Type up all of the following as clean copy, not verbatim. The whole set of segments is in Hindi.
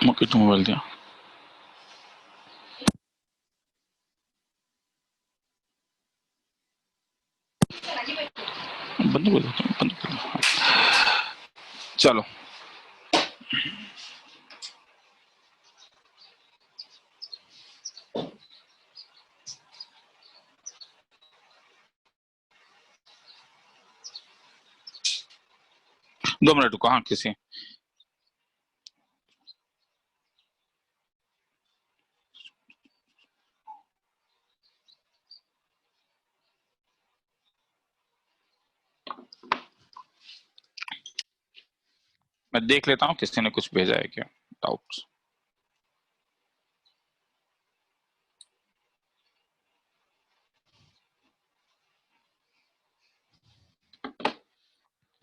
मुझे तो मोबाइल दिया, बंद कर दो, बंद कर दो। चलो दो मिनट रुको। हाँ किसी मैं देख लेता हूँ किसी ने कुछ भेजा है क्या डाउट्स।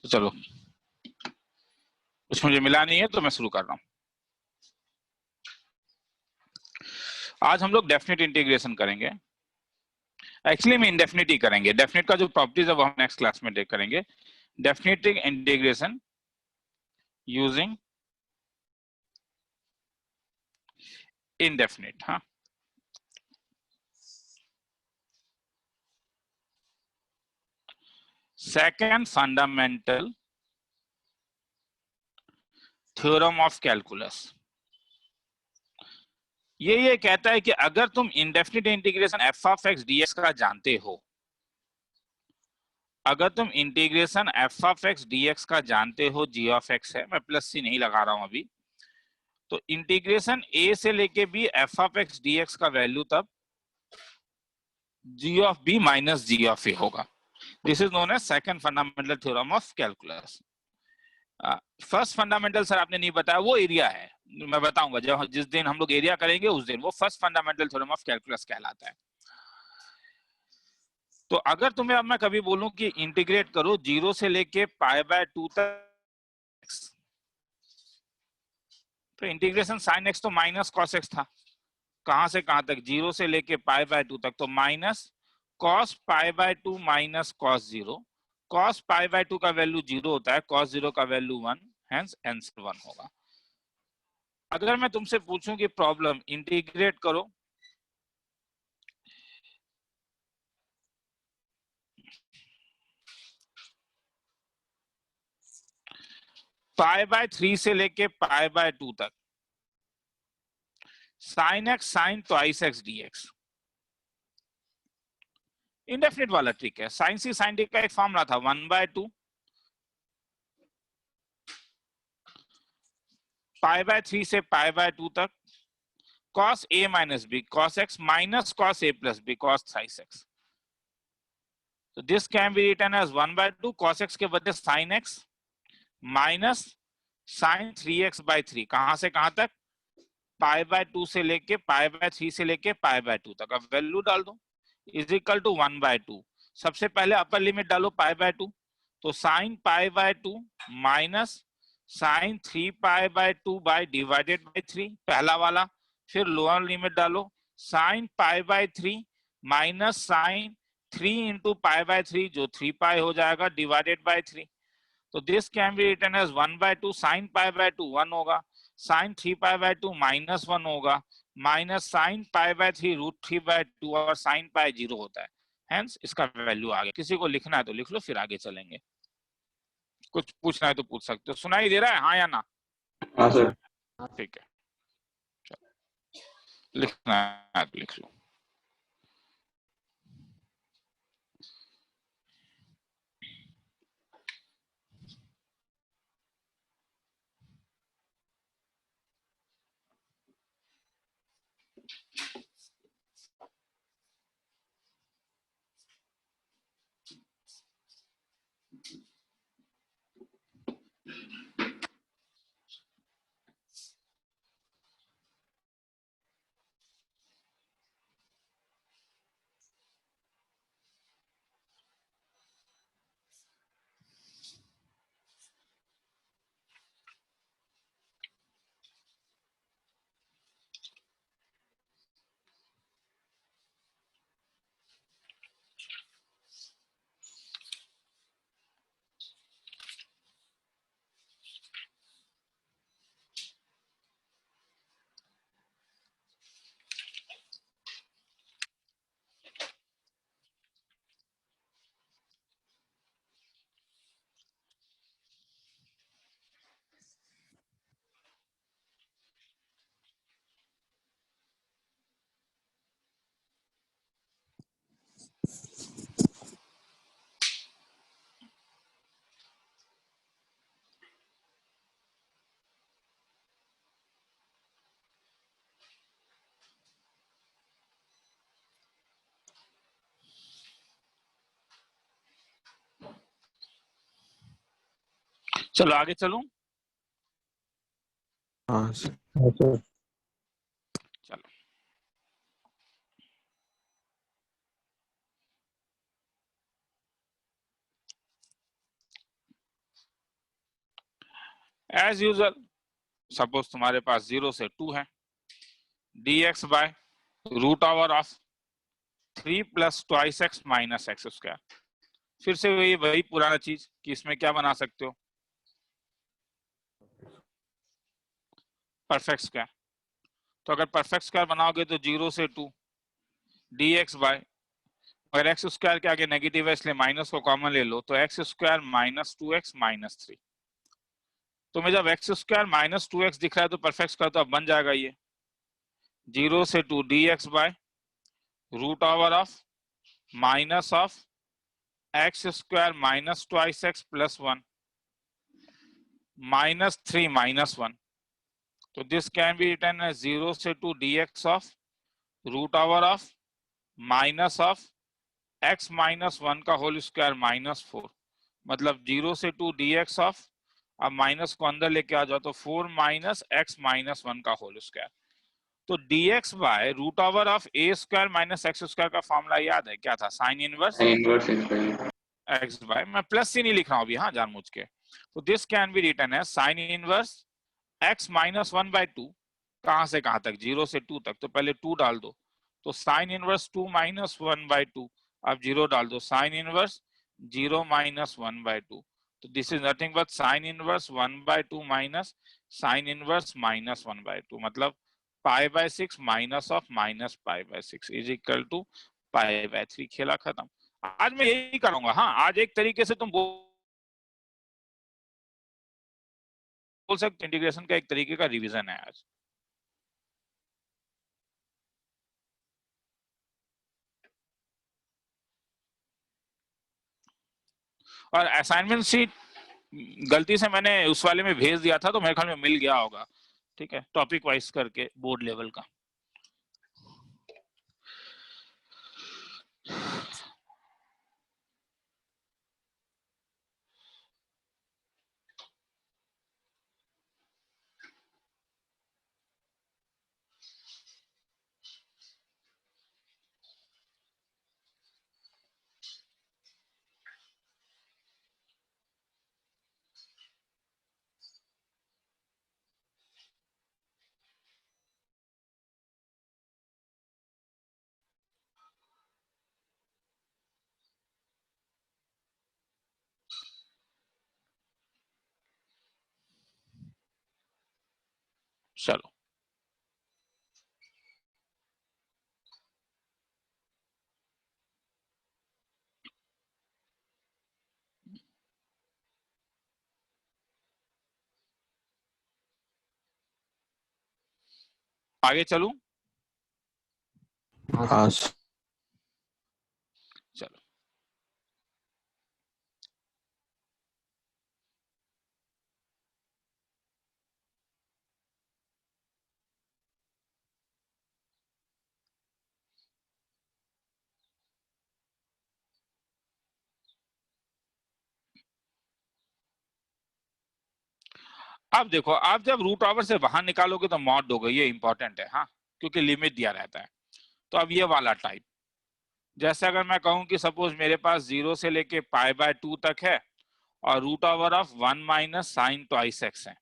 तो चलो कुछ मुझे मिला नहीं है तो मैं शुरू कर रहा हूँ। आज हम लोग डेफिनेट इंटीग्रेशन करेंगे। एक्चुअली हम इंडेफिनिट ही करेंगे। डेफिनेट का जो प्रॉपर्टीज है वो हम नेक्स्ट क्लास में देख करेंगे। Definite integration using indefinite. हाँ second fundamental theorem of calculus ये कहता है कि अगर तुम indefinite integration f of x dx का जानते हो, अगर तुम integration f of x dx का जानते हो, जी ऑफ एक्स है, मैं प्लस सी नहीं लगा रहा हूं अभी, तो इंटीग्रेशन ए से लेके b f of x dx का वैल्यू तब g of b minus g of a होगा। This is known as second fundamental theorem of calculus. First fundamental sir आपने नहीं बताया, वो एरिया है, मैं बताऊंगा जब जिस दिन हम लोग एरिया करेंगे उस दिन। वो first fundamental theorem of calculus कहलाता है। तो अगर तुम्हें अब मैं कभी बोलूं कि इंटीग्रेट करो जीरो से लेके पाई बाय 2 तक, तो इंटीग्रेशन साइन एक्स तो माइनस कॉस एक्स था, कहां से कहां तक, जीरो से लेके पाई बाय 2 तक, तो minus cos pi by 2 minus cos zero. Cos pi by 2 का वैल्यू जीरो होता है, कॉस जीरो का वैल्यू 1, हेंस आंसर 1 होगा। अगर मैं तुमसे पूछूं कि प्रॉब्लम इंटीग्रेट करो पाई बाय 3 से लेके पाई बाय 2 तक, sine X sine twice X DX, indefinite वाला ट्रिक है। साइन सी साइन डी का एक फॉर्मूला था 1/2 पाई बाय 3 से पाई बाय 2 तक, cos a minus b cos x minus cos a plus b cos sin x. So this can be written as 1/2 cos x के बदले sin x minus sin 3x by 3। कहां से कहां तक, पाई बाय 2 से लेके पाई बाय 3 से लेके पाई बाय 2 तक। अब वैल्यू डाल दो, इज इक्वल टू 1/2। सबसे पहले अपर लिमिट डालो पाई बाय 2, तो sine pi by 2 minus sine 3 pi by 2 by divided by 3, पहला वाला। फिर लोअर लिमिट डालो, sine pi by 3 minus sine 3 into pi by 3 जो 3 पाई हो जाएगा डिवाइडेड बाय 3। तो this can be written as 1/2 sine pi by 2 1 होगा, साइन 3 पाई बाय 2 माइनस 1 होगा, माइनस साइन पाई बाय 3 √3/2, और साइन पाई 0 होता है। हेंस इसका वैल्यू आ गया। किसी को लिखना है तो लिख लो, फिर आगे चलेंगे। कुछ पूछना है तो पूछ सकते हो। सुनाई दे रहा है हाँ या ना? हाँ सर। ठीक है, लिखना है तो लिख लो। चलो आगे चलूं। हाँ सर। चलो एज यूजल, सपोज तुम्हारे पास 0 से 2 है, dx by root over of 3 plus twice X minus x square. फिर से वही पुराना चीज कि इसमें क्या बना सकते हो, परफेक्ट स्क्वायर। तो अगर परफेक्ट स्क्वायर बनाओगे तो 0 से 2 dx बाय, अगर एक्स स्क्वायर के आगे नेगेटिव है इसलिए माइनस को कॉमन ले लो, तो x square minus 2x minus 3। तो मैं जब एक्स स्क्वायर माइनस 2x दिख रहा है तो परफेक्ट स्क्वायर तो अब बन जाएगा ये 0 से 2 dx by root over of minus of X square minus twice X plus 1 minus 3 minus 1। तो this can be written as 0 से 2 dx of root over of minus of x minus 1 का होल स्क्वायर माइनस 4। मतलब 0 से 2 dx ऑफ, अब माइनस को अंदर लेके आ जाओ तो 4 माइनस एक्स माइनस 1 का होल स्क्वायर। तो dx by root over of a square minus x square का फॉर्मूला याद है क्या था, साइन इनवर्स एक्स बाय, मैं प्लस सी नहीं लिख रहा हूं अभी, हाँ जानबूझ के। तो दिस कैन बी रिटन है sine inverse x minus 1 by 2, कहां से कहां तक, 0 से 2 तक, तो पहले 2 डाल दो, तो साइन इनवर्स 2 माइनस 1 बाय 2, अब 0 डाल दो, साइन इनवर्स 0 माइनस 1 बाय 2। तो this is nothing but sine inverse 1 by 2 minus sine inverse minus 1 by 2, मतलब pi by 6 minus of minus pi by 6 is equal to pi by 3। खेला खत्म। आज मैं यही करूंगा, हाँ आज एक तरीके से तुम बोल सकते इंटीग्रेशन का एक तरीके का रिवीजन है आज। और असाइनमेंट सीट गलती से मैंने उस वाले में भेज दिया था तो मेरे ख्याल में मिल गया होगा, ठीक है, टॉपिक वाइज करके बोर्ड लेवल का। चलो आगे चलूं। हाँ सर। चलो अब देखो, आप जब रूट ओवर से बाहर निकालोगे तो मॉड होगा, ये इंपॉर्टेंट है, हाँ क्योंकि लिमिट दिया रहता है। तो अब ये वाला टाइप, जैसे अगर मैं कहूं कि सपोज मेरे पास 0 से लेके पाई बाय 2 तक है और root over of 1 minus sine twice X है,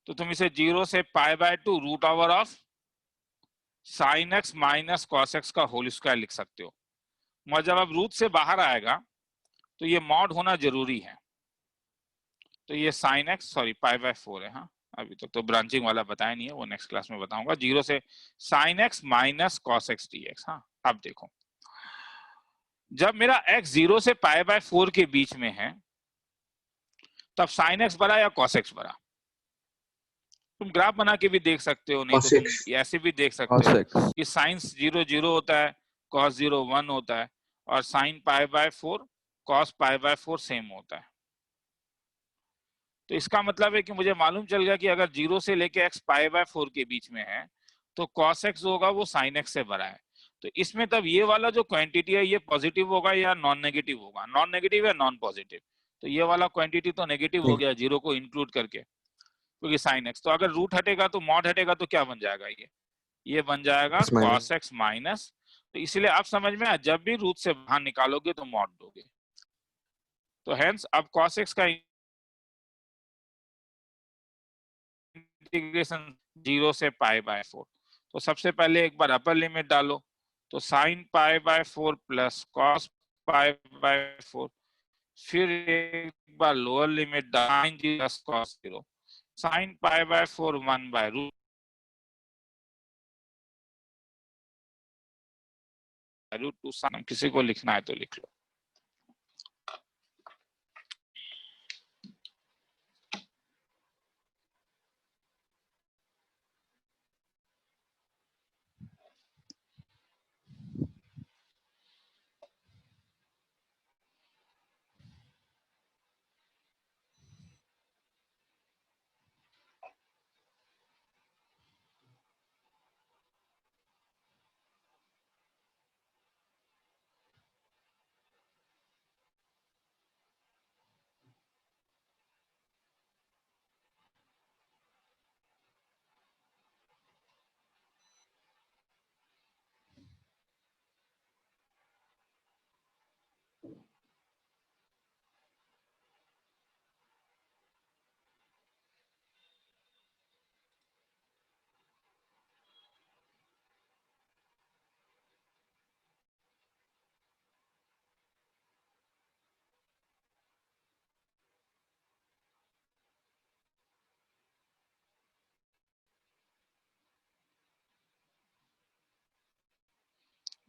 तो तुम इसे 0 से pi by 2 root over of sine X minus cos X का होल स्क्वायर लिख सकते हो। मगर जब अब रूट से बाहर आएगा तो ये मॉड होना जरूरी है। तो ये sine x, sorry pi by 4 है, हाँ अभी तक तो ब्रांचिंग वाला बताया नहीं है, वो नेक्स्ट क्लास में बताऊंगा। 0 से sign X minus cos x D x. हाँ अब देखो, जब मेरा x 0 से पाई बाय 4 के बीच में है तब साइन एक्स बड़ा या कॉस एक्स बड़ा, तुम ग्राफ बना के भी देख सकते हो, नहीं तो तुम ऐसे भी देख सकते हो कि साइन 0 0 होता है, कॉस 0 1 होता है, और sign pi by 4 cos pi by 4 same होता है। तो इसका मतलब है कि मुझे मालूम चल गया कि अगर 0 से लेके x पाई बाय 4 के बीच में है तो cos x होगा वो sin x से बड़ा है। तो इसमें तब ये वाला जो क्वांटिटी है ये पॉजिटिव होगा या नॉन नेगेटिव होगा, नॉन नेगेटिव या नॉन पॉजिटिव, तो ये वाला क्वांटिटी तो नेगेटिव हो गया जीरो को इंक्लूड करके, क्योंकि साइन एक्स। तो अगर रूट हटेगा तो मॉड हटेगा तो क्या बन जाएगा, ये बन जाएगा cos x माइनस। तो इसलिए आप समझ में आया, जब भी रूट से बाहर निकालोगे तो मॉड दोगे। तो हेंस अब cos x का इंटीग्रेशन 0 से π/4। तो सबसे पहले एक बार अपर लिमिट डालो, तो sin π/4 प्लस cos π/4, फिर एक बार lower limit sin 0 plus cos 0, sin π/4 1/√, √2। किसी को लिखना है तो लिख लो।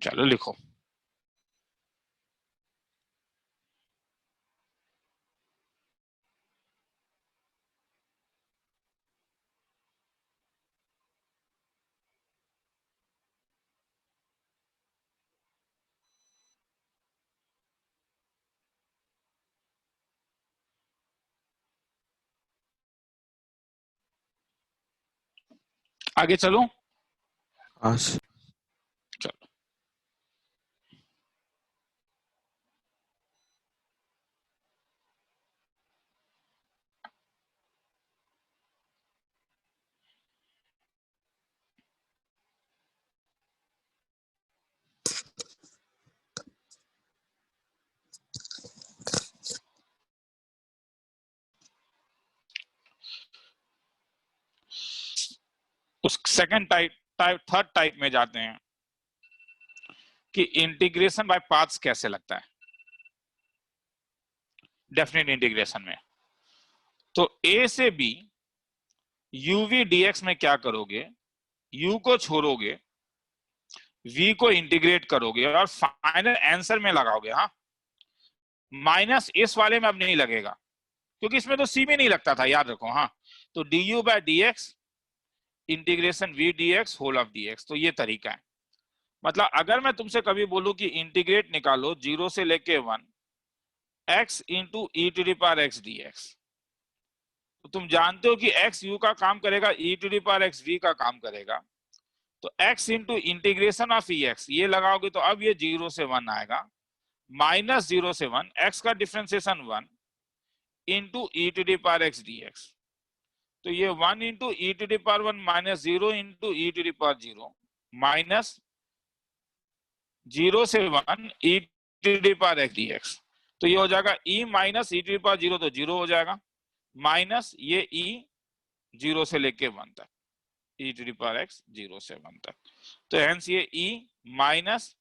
चलो लिखो। आगे चलो। चलो उस सेकंड थर्ड टाइप में जाते हैं कि इंटीग्रेशन बाय पार्ट्स कैसे लगता है डेफिनेट इंटीग्रेशन में। तो a से b uv dx में क्या करोगे, u को छोड़ोगे, v को इंटीग्रेट करोगे और फाइनल आंसर में लगाओगे। हाँ, माइनस इस वाले में अब नहीं लगेगा क्योंकि इसमें तो c में नहीं लगता था, याद रखो। हाँ, तो du by dx integration v dx whole of dx। तो ये तरीका है। मतलब अगर मैं तुमसे कभी बोलूं कि इंटीग्रेट निकालो 0 से लेके 1 x into E to the power x dx, तो तुम जानते हो कि x u का काम करेगा, e to the power x v का काम करेगा। तो x into integration of e x ये लगाओगे तो अब ये 0 से 1 आएगा, माइनस 0 से 1 x का differentiation 1 into E to the power x dx। तो ये 1 into E to the power 1 minus 0 into E to the power 0 minus 0 से 1 e to the power x dx। तो ये हो जाएगा e minus e to the power 0, तो 0 हो जाएगा, माइनस ये e 0 से लेके 1 तक, e to the power x 0 से 1 तक। तो हेंस ये e minus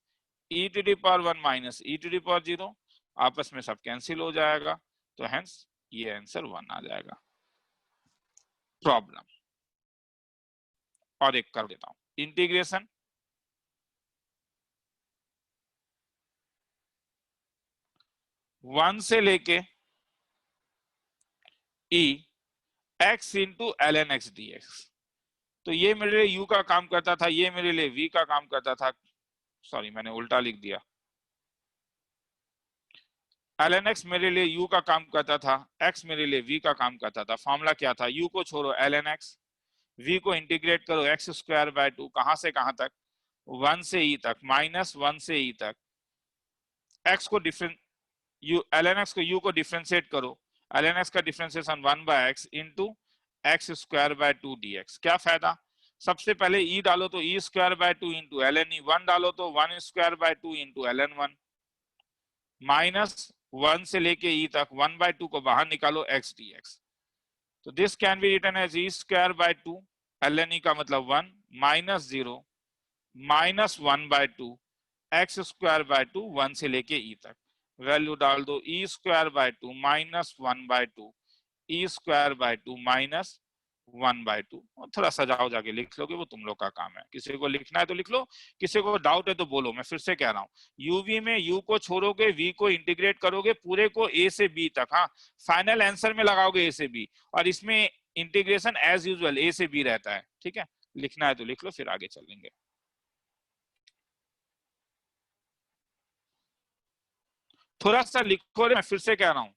e to the power 1 minus e to the power 0 आपस में सब कैंसिल हो जाएगा। तो हेंस ये आंसर 1 आ जाएगा। प्रॉब्लम और एक कर देता हूं, इंटीग्रेशन 1 से लेके e x into ln x dx। तो ये मेरे लिए u का काम करता था, ये मेरे लिए v का काम करता था। सॉरी, मैंने उल्टा लिख दिया। ln x मेरे लिए u का काम करता था, x मेरे लिए v का काम करता था। फॉर्मूला क्या था, u को छोड़ो ln x, v को इंटीग्रेट करो x स्क्वायर बाय 2, कहां से कहां तक, 1 से e तक, माइनस 1 से e तक। x को डिफरेंट यू ln x को u को डिफरेंशिएट करो, ln x का differentiation 1/x into x square by 2 dx। क्या फायदा, सबसे पहले e डालो तो e square by 2 into ln e, 1 डालो तो 1 square by 2 into ln 1, minus 1 से लेके e तक 1/2 को बाहर निकालो x dx। तो this can be written as e square by 2 ln e का मतलब 1 minus 0 minus 1/2 X square by 2 1 से लेके e तक, वैल्यू डाल दो e square by 2 minus 1/2 e square by 2 minus 1/2। और थोड़ा सजाओ जाके लिख लोगे, वो तुम लोग का काम है, किसी को लिखना है तो लिख लो, किसी को डाउट है तो बोलो। मैं फिर से कह रहा हूँ, यूवी में u को छोड़ोगे, v को इंटीग्रेट करोगे पूरे को a से b तक, हाँ फाइनल आंसर में लगाओगे a से b, और इसमें इंटीग्रेशन एज यूजुअल a से b रहता है, ठीक है। लिखना है तो लिख लो, फिर आगे चलेंगे। थोड़ा सा लिखो रे, मैं फिर से कह रहा हूं,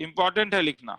इंपॉर्टेंट है लिखना।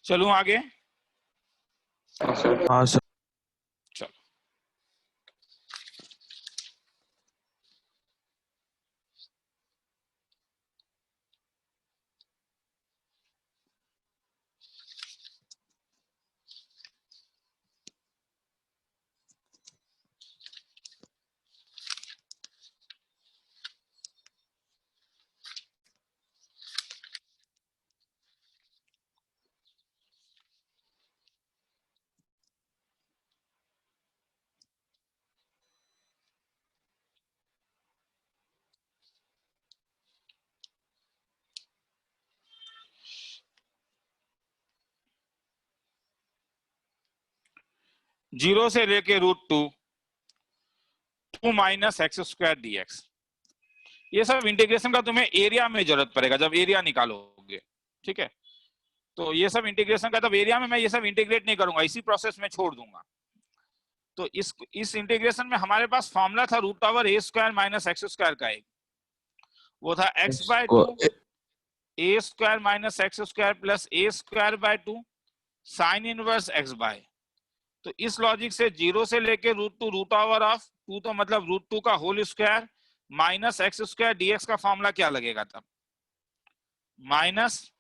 चलूं आगे? हाँ सर। चलो, जीरो से लेके √2 माइनस एक्स स्क्वायर dx। ये सब इंटीग्रेशन का तुम्हें एरिया में जरूरत पड़ेगा जब एरिया निकालोगे, ठीक है। तो ये सब इंटीग्रेशन का, तब एरिया में मैं ये सब इंटीग्रेट नहीं करूंगा, इसी प्रोसेस में छोड़ दूंगा। तो इस इंटीग्रेशन में हमारे पास फॉर्मूला था √a² माइनस एक्स स्क्वायर का, एक वो था x/2 a² minus x square plus a²/2 sign inverse x/। तो इस लॉजिक से जीरो से लेके √2 √2 तो मतलब √2 का whole square minus x square dx का फॉर्मूला क्या लगेगा तब, माइनस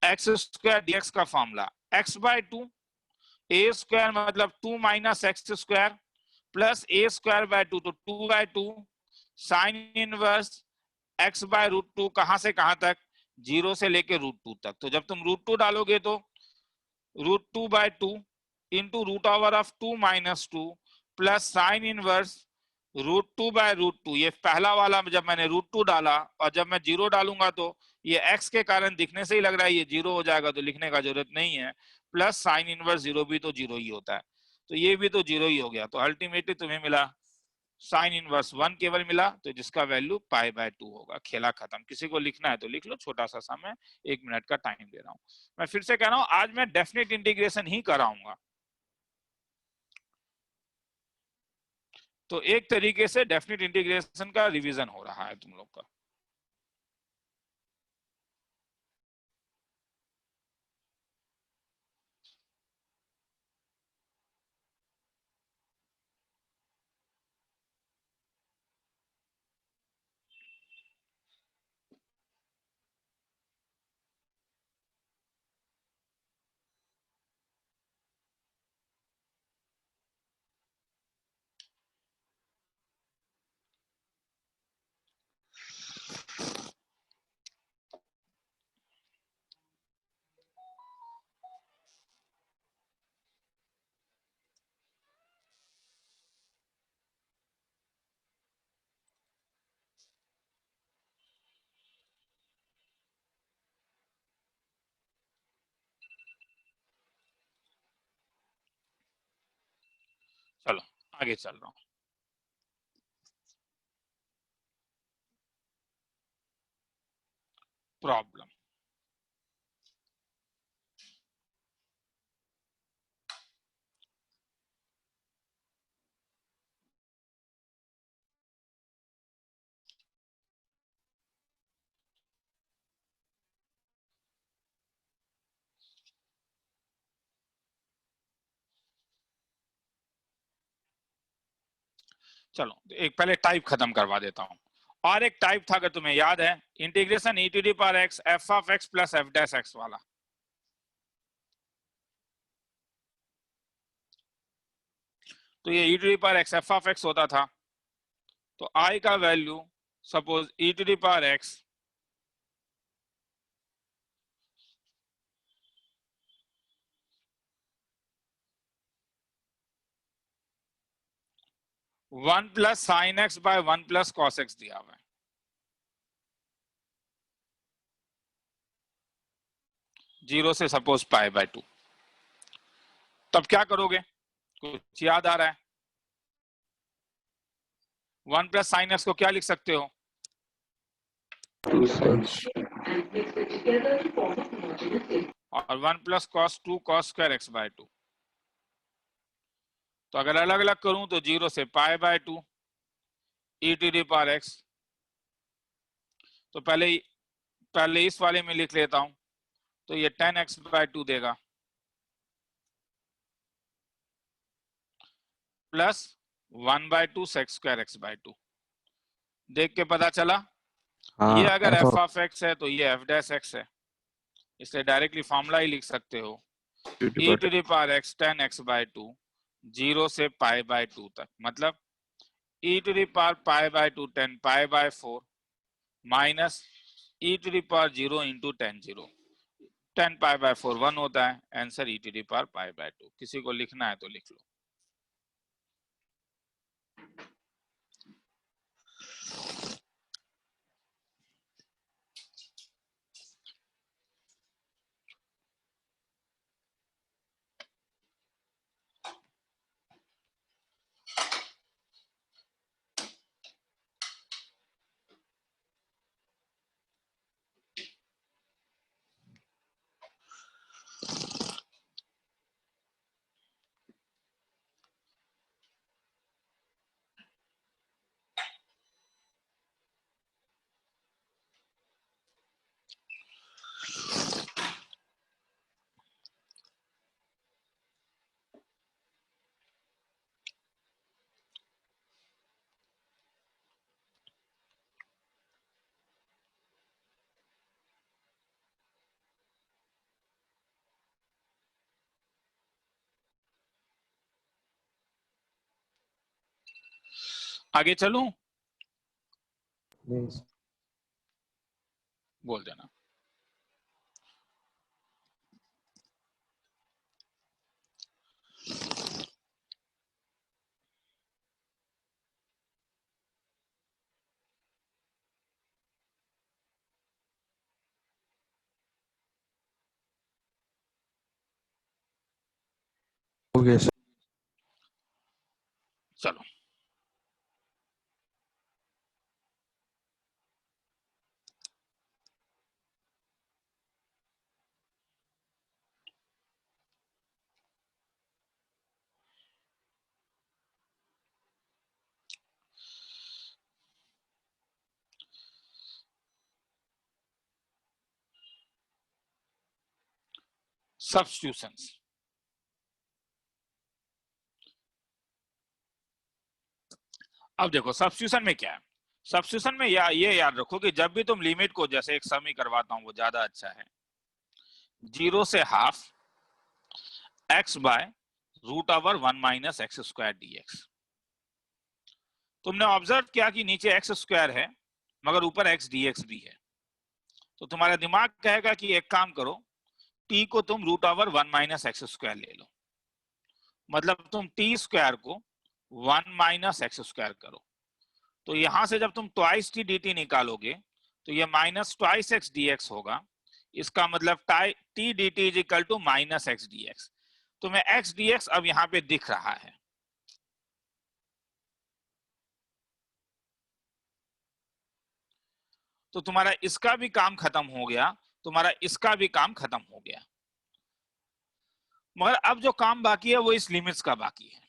एक्स स्क्वायर dx का फॉर्मूला x/2 a² मतलब 2 minus x square plus a²/2 तो 2/2 साइन इनवर्स x/√2 कहां से कहां तक, जीरो से लेके √2 तक। तो जब तुम √2 डालोगे तो √2/2 into √2 minus 2 plus sine inverse √2/√2, ये पहला वाला जब मैंने √2 डाला और जब मैं 0 डालूंगा तो ये x के कारण दिखने से ही लग रहा है ये 0 हो जाएगा, तो लिखने का जरूरत नहीं है। प्लस साइन इनवर्स 0 भी तो 0 ही होता है, तो ये भी तो 0 ही हो गया। तो अल्टीमेटली तुम्हें मिला साइन इनवर्स 1 केवल मिला, तो जिसका वैल्यू π/2 होगा। खेला खत्म। किसी को लिखना है तो लिख लो, छोटा सा समय, 1 मिनट का टाइम दे रहा हूं। मैं फिर से कह रहा हूं, आज मैं डेफिनेट इंटीग्रेशन ही कराऊंगा। तो एक तरीके से डेफिनेट इंटीग्रेशन का रिवीजन हो रहा है तुम लोग का। चलो आगे चल रहा हूं। प्रॉब्लम, चलो एक पहले टाइप खत्म करवा देता हूं। और एक टाइप था, अगर तुम्हें याद है, integration e⁻x f(x) plus f'(x) वाला। तो ये e⁻x f(x) होता था, तो I का value suppose e⁻x one plus sine X by 1 plus cos X दिया हुआ है। जीरो से सपोज π/2। तब क्या करोगे, कुछ याद आ रहा है? 1 प्लस साइन एक्स को क्या लिख सकते हो? और 1 plus cos 2 cos square x/2। तो अगर अलग अलग करूं तो 0 से π/2 e⁻x। तो पहले इस वाले में लिख लेता हूं, तो ये 10x/2 देगा, प्लस 1/2 सेक्स स्क्वायर x/2। देख के पता चला, ये अगर f(x) है तो ये f'(x) है, इसलिए डायरेक्टली फॉर्मूला ही लिख सकते हो, e⁻x 10x/2 0 से π/2 तक, मतलब e⁻π/2 10 π/4 माइनस e⁻0 इंटू 10 0। 10 π/4 1 होता है, आंसर e⁻π/2। किसी को लिखना है तो लिख लो। आगे चलूं? बोल देना। Okay sir. चलो सब्स्टिट्यूशंस। अब देखो सब्स्टिट्यूशन में क्या है। सब्स्टिट्यूशन में ये याद रखो कि जब भी तुम लिमिट को, जैसे एक समी करवाता हूं वो ज्यादा अच्छा है, 0 से half x by root over 1 minus x square dx। तुमने ऑब्जर्व किया कि नीचे एक्स स्क्वायर है मगर ऊपर एक्स dx भी है, तो तुम्हारा दिमाग कहेगा कि एक काम करो, t को तुम root over 1 minus x square ले लो, मतलब तुम t स्क्वायर को 1 माइनस एक्स स्क्वायर करो। तो यहां से जब तुम ट्वाइस टी dt निकालोगे तो ये माइनस ट्वाइस एक्स dx होगा। इसका मतलब T dt is equal to minus X dx। तुम्हें x dx अब यहां पे दिख रहा है। तो तुम्हारा इसका भी काम खत्म हो गया, तुम्हारा इसका भी काम खत्म हो गया, मगर अब जो काम बाकी है वो इस लिमिट्स का बाकी है।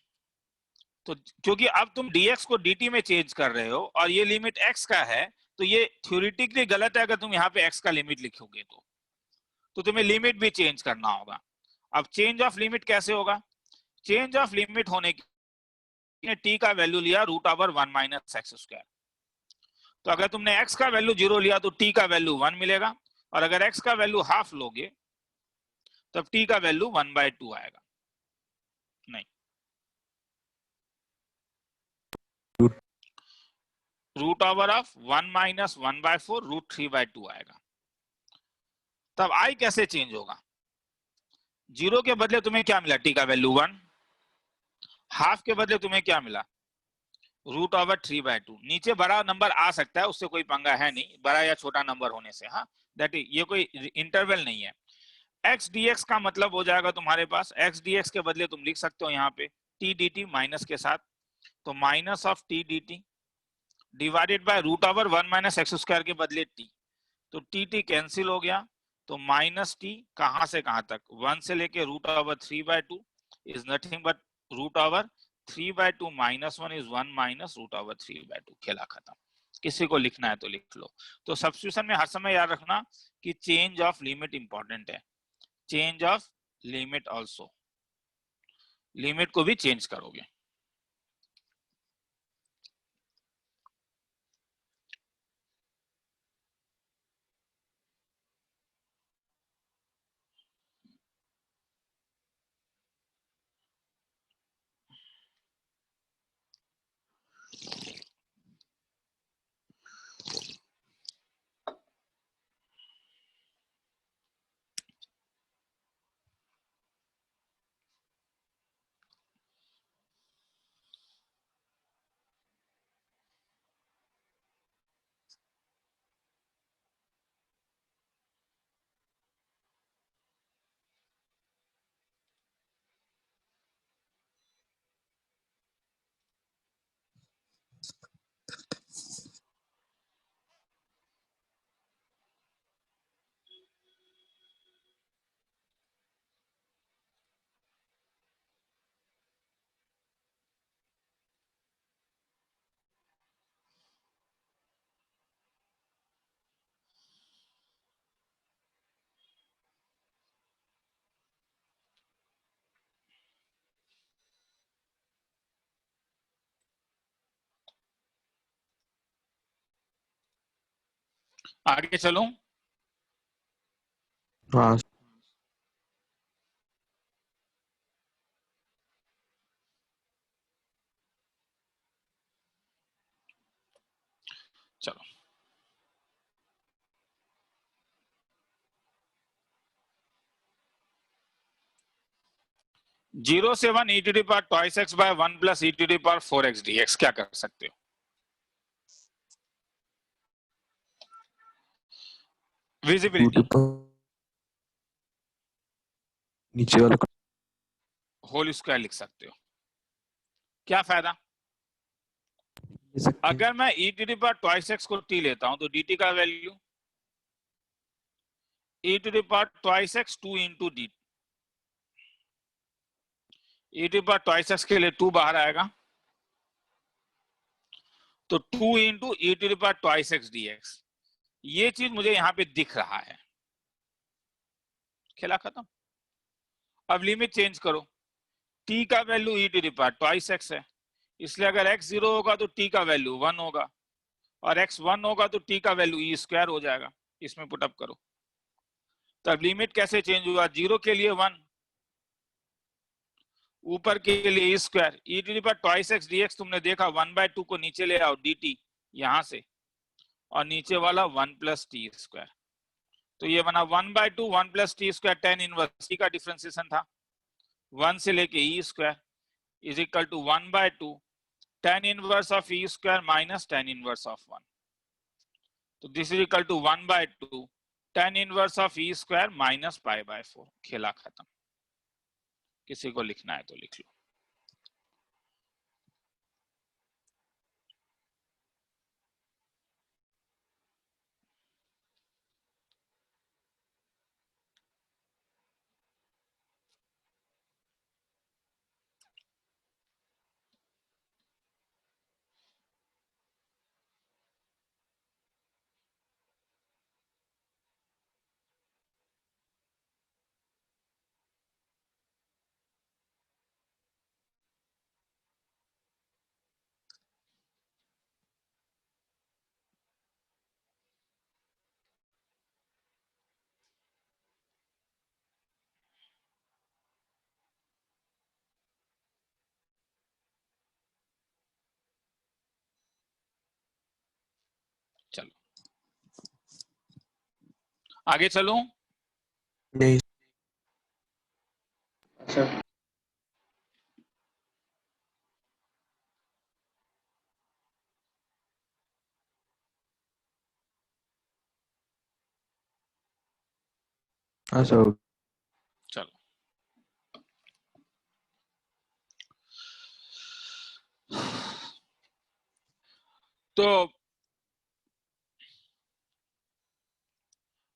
तो क्योंकि अब तुम dx को dt में चेंज कर रहे हो और ये लिमिट x का है, तो ये थ्योरेटिकली गलत है अगर तुम यहाँ पे x का लिमिट लिखोगे तो तुम्हें लिमिट भी चेंज करना होगा। अब चेंज ऑफ लिमिट कैसे होगा? चेंज ऑफ लिमिट होने के t का वैल्यू लिया root over 1 minus x square. तो अगर तुमने x का वैल्यू 0 लिया तो t का वैल्यू 1 मिलेगा, और अगर x का वैल्यू हाफ लोगे तब t का वैल्यू 1/2 आएगा। नहीं, root over of 1 minus 1/4 root 3/2 आएगा। तब i कैसे चेंज होगा? 0 के बदले तुम्हें क्या मिला? t का वैल्यू 1। हाफ के बदले तुम्हें क्या मिला? Root over 3/2। नीचे बड़ा नंबर आ सकता है, उससे कोई पंगा है नहीं, बड़ा या छोटा नंबर होने से। हाँ, दैट इज, ये कोई इंटरवल नहीं है। x dx का मतलब हो जाएगा तुम्हारे पास, x dx के बदले तुम लिख सकते हो यहाँ पे t dt माइनस के साथ, तो minus of t dt divided by root over 1 minus x square के बदले t, तो t कैंसिल हो गया, तो माइनस t कहां से कहां तक, 1 से लेके root over 3/2 is nothing but root over 3/2 minus 1 is 1 minus root over 3/2। खेला खत्म। किसी को लिखना है तो लिख लो। तो सब्स्टिट्यूशन में हर समय याद रखना कि चेंज ऑफ लिमिट इंपॉर्टेंट है। Change of limit also, limit को भी चेंज करोगे। आगे चलो। हाँ चलो, जीरो से 1 e to the power twice x by 1 plus e to the power 4x dx। क्या कर सकते हो? विजिबिलिटी। नीचे वाला होल स्क्वायर लिख सकते हो। क्या फायदा? अगर मैं e to the power twice X को t लेता हूं तो dt का value e to the power twice X 2 into dt, e to the power twice X के लिए 2 बाहर आएगा तो 2 into e to the power twice X dx। ये चीज मुझे यहां पे दिख रहा है। खेला खत्म। अब लिमिट चेंज करो, t का value e to the power twice X है, इसलिए अगर x 0 होगा तो t का वैल्यू 1 होगा, और x 1 होगा तो t का वैल्यू e स्क्वायर हो जाएगा। इसमें पुटअप करो, तब लिमिट कैसे चेंज हुआ? 0 के लिए 1, ऊपर के लिए e square, e to the power twice X dx तुमने देखा 1/2 को नीचे ले आओ dt यहां से, और नीचे वाला 1 प्लस टी स्क्वायर, तो ये बना 1/2 1 plus t square tan inverse t का डिफरेंशिएशन था 1 से लेके e square is equal to 1/2 tan inverse of e square minus tan inverse of 1, तो this is equal to 1/2 tan inverse of e square minus π/4। खेला खत्म। किसी को लिखना है तो लिख लो। चलो आगे चलूं? नहीं अच्छा हाँ सर। चलो तो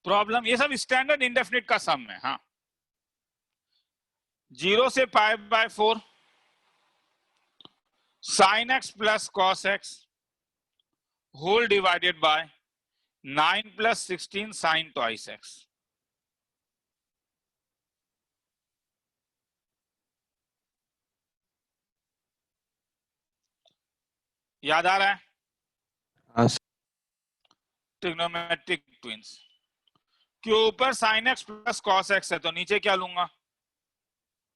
प्रॉब्लम, ये सब स्टैंडर्ड इंडेफिनिट का सम है। हाँ, 0 से π/4 sin x plus cos x whole divided by 9 plus 16 sin twice x। याद आ रहा है? हाँ ट्रिग्नोमेट्रिक ट्विंस के ऊपर sin x plus cos x है तो नीचे क्या लूंगा?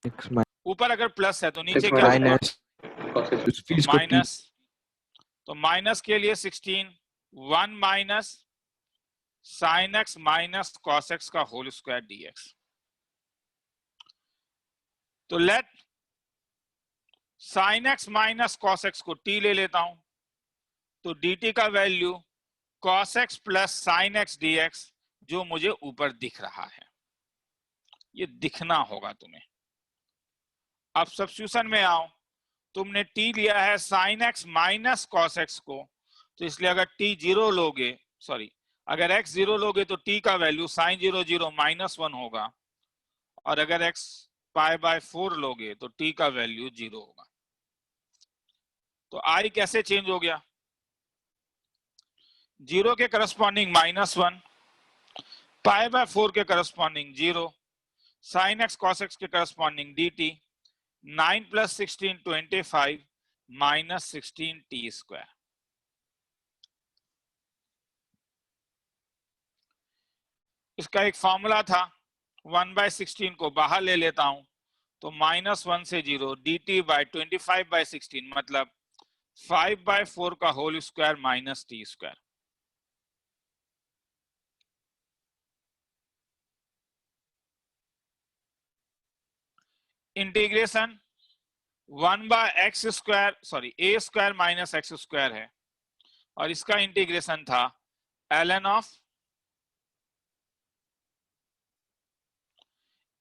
सर। ऊपर अगर प्लस है तो नीचे X क्या लूंगा? माइनस तो माइनस, तो माइनस के लिए 16 1 minus sin x minus cos x का होल स्क्वायर dx। तो let sin x minus cos x को t ले लेता हूं, तो dt का value cos x plus sin x dx जो मुझे ऊपर दिख रहा है, ये दिखना होगा तुम्हें। अब सब्स्टिट्यूशन में आओ, तुमने t लिया है sin x minus cos x को, तो इसलिए अगर t 0 लोगे, सॉरी अगर x 0 लोगे तो t का वैल्यू sin 0 0 माइनस 1 होगा, और अगर x π/4 लोगे तो t का वैल्यू 0 होगा। तो i कैसे चेंज हो गया? 0 के करस्पॉन्डिंग -1, π/4 के corresponding 0, sin x cos x के corresponding dt, 9 plus 16 25 minus 16 t square. इसका एक फॉर्मूला था, 1/16 को बाहर ले लेता हूं तो -1 से 0 dt बाय 25/16 मतलब 5/4 का whole square minus t square. Integration 1/x square, sorry a square minus x square है, और इसका इंटीग्रेशन था ln of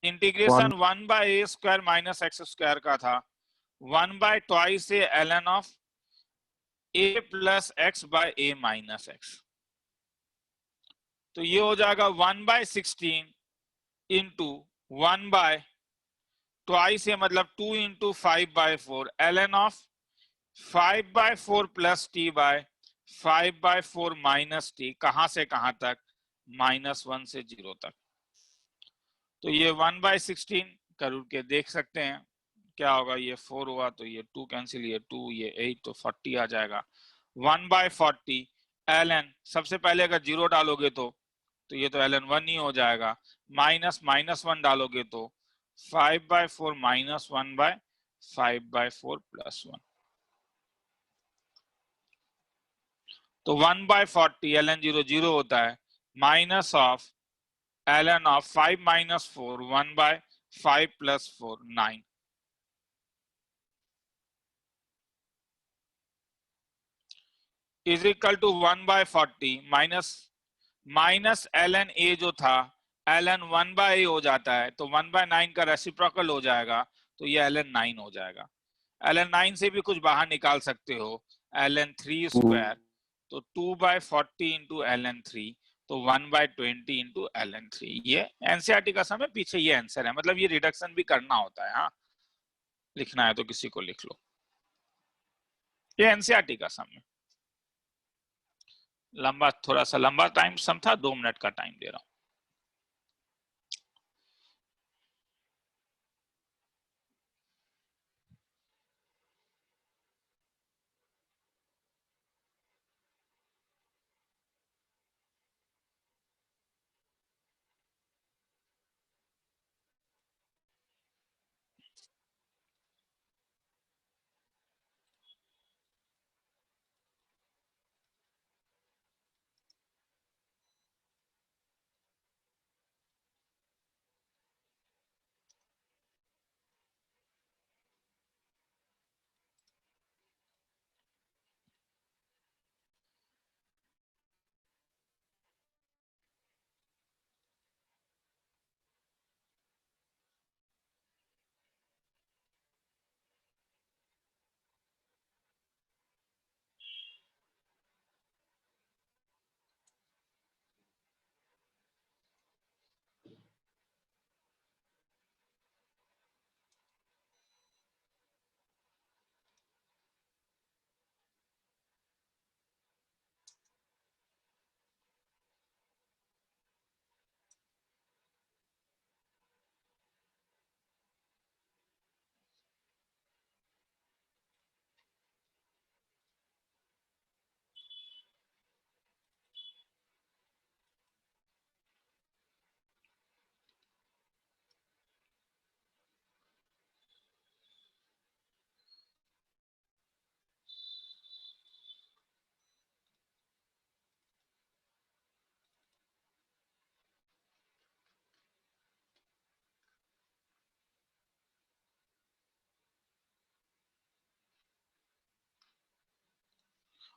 integration 1 by a square minus x square का था, 1 by twice a ln of a plus x by a minus x. तो ये हो जाएगा 1 by 16 into 1 by twice a मतलब 2 into 5 by 4 ln of 5 by 4 plus t by 5 by 4 minus t, कहां से कहां तक, -1 से 0 तक। तो ये 1 बाय 16 कर के देख सकते हैं क्या होगा, ये 4 हुआ तो ये 2 कैंसिल, ये 2, ये 8, तो 40 आ जाएगा। 1 बाय 40 ln, सबसे पहले अगर 0 डालोगे तो ये तो ln 1 ही हो जाएगा, माइनस -1 डालोगे तो 5 by 4 minus 1 by 5 by 4 plus 1। तो 1 बाय 40 ln 0 0 होता है, minus of ln of 5 minus 4 1 by 5 plus 4 9। Is equal to 1 by 40 minus ln a जो था ln 1 बाय a हो जाता है, तो 1 बाय 9 का रेसिप्रोकल हो जाएगा, तो ये ln 9 हो जाएगा। ln 9 से भी कुछ बाहर निकाल सकते हो, ln 3 स्क्वायर, तो 2 बाय 40 इंटू ln 3, तो 1 बाय 20 इंटू ln 3। ये एनसीईआरटी का समय पीछे ये आंसर है, मतलब ये रिडक्शन भी करना होता है। हाँ, लिखना है तो किसी को लिख लो, ये एनसीईआरटी का समय। लंबा, थोड़ा सा लंबा टाइम सम था, 2 मिनट का टाइम दे रहा हूं।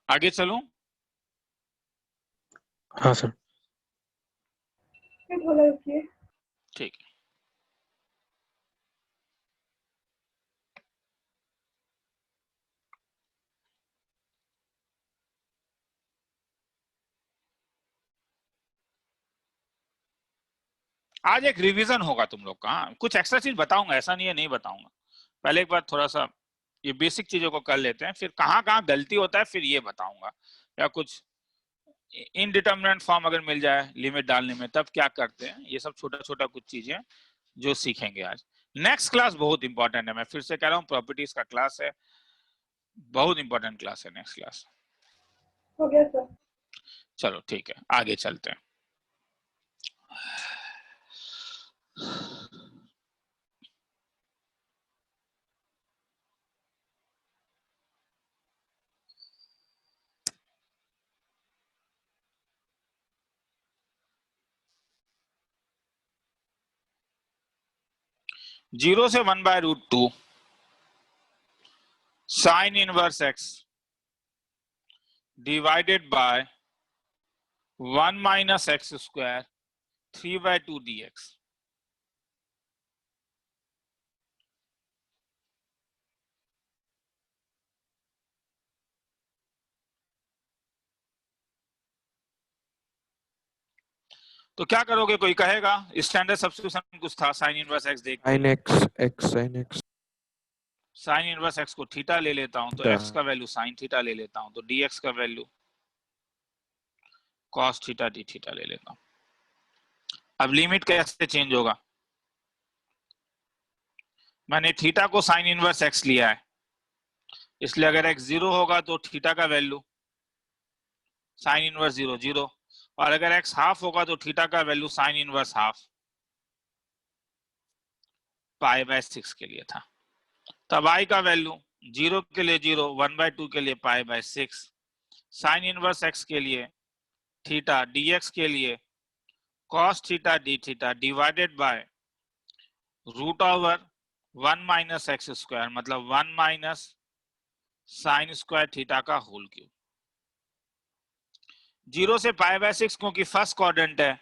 आगे चलूं? हाँ सर। ठीक है। आज एक रिवीजन होगा तुम लोग का। हाँ, कुछ एक्स्ट्रा चीज बताऊंगा, ऐसा नहीं है नहीं बताऊंगा। पहले एक बार थोड़ा सा ये बेसिक चीजों को कर लेते हैं, फिर कहाँ कहाँ गलती होता है फिर ये बताऊंगा, या कुछ इनडिटर्मिनेंट फॉर्म अगर मिल जाए लिमिट डालने में तब क्या करते हैं, ये सब छोटा छोटा कुछ चीजें जो सीखेंगे आज। नेक्स्ट क्लास बहुत इंपॉर्टेंट है, मैं फिर से कह रहा हूँ, प्रॉपर्टीज का क्लास है, बहुत इंपॉर्टेंट क्लास है नेक्स्ट क्लास। हो गया सर। चलो ठीक है, आगे चलते हैं। जीरो से 1/√2 sign inverse x divided by 1 minus x square 3/2 dx। तो क्या करोगे, कोई कहेगा? स्टैंडर्ड सब्स्टिट्यूशन कुछ था, साइन इनवर्स एक्स देख के। sin x sin x sign inverse x को थीटा ले लेता हूं तो थीटा। एक्स का वैल्यू साइन थीटा ले लेता हूं, तो dx का value cos theta d theta ले लेता हूं। अब लिमिट कैसे चेंज होगा? मैंने थीटा को साइन इनवर्स एक्स लिया है, इसलिए अगर एक्स 0 होगा तो थीटा का वैल्यू साइन इनवर्स 0 0, और अगर एक्स हाफ होगा तो थीटा का वैल्यू साइन इनवर्स हाफ, π/6 के लिए था। तब i का वैल्यू 0 के लिए 0, 1/2 के लिए π/6, साइन इनवर्स एक्स के लिए थीटा, dx के लिए cos theta d theta divided by root over 1 minus x square, मतलब 1 माइनस साइन स्क्वायर थीटा का होल क्यूब। 0 से π/6 क्योंकि फर्स्ट क्वाड्रेंट है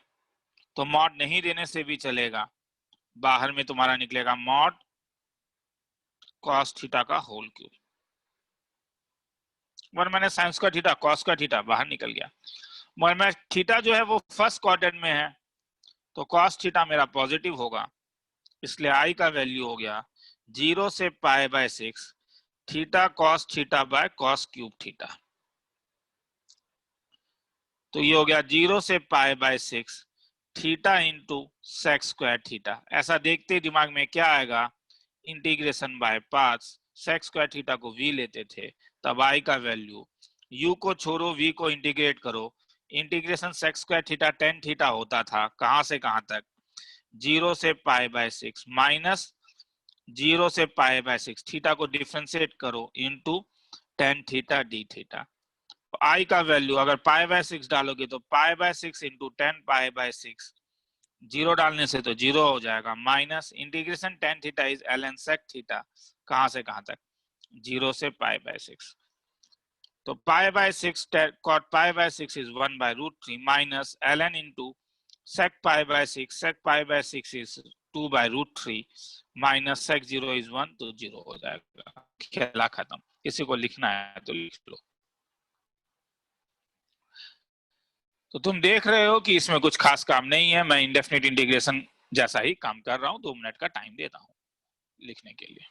तो मॉड नहीं देने से भी चलेगा, बाहर में तुम्हारा निकलेगा मॉड cos थीटा का whole cube. 1 minus sine square theta cos का थीटा बाहर निकल गया। मैं थीटा जो है वो फर्स्ट क्वाड्रेंट में है तो cos थीटा मेरा पॉजिटिव होगा, इसलिए i का वैल्यू हो गया 0 से π/6 theta cos theta by cos cube theta. तो ये हो गया 0 से π/6 theta into sec square theta. ऐसा देखते ही दिमाग में क्या आएगा, integration by parts, sec square theta को v लेते थे, तब i का वैल्यू, u को छोड़ो v को इंटीग्रेट करो, integration sec square theta tan theta होता था, कहां से कहां तक, 0 से π/6 माइनस 0 से π/6, थीटा को डिफरेंशिएट करो into tan theta d theta. i का वैल्यू अगर π/6 डालोगे तो π/6 इंटू टेन π/6, 0 डालने से तो 0 हो जाएगा, minus integration tan theta is ln sec theta, कहां से कहां तक, 0 से π/6। तो π/6 cot π/6 is 1/√3 minus ln into sec π/6, sec π/6 is 2/√3 minus sec 0 is 1, तो 0 हो जाएगा। खेला खत्म। किसी को लिखना है तो लिख लो। तो तुम देख रहे हो कि इसमें कुछ खास काम नहीं है, मैं इंडेफिनिट इंटीग्रेशन जैसा ही काम कर रहा हूं, 2 मिनट का टाइम देता हूं लिखने के लिए।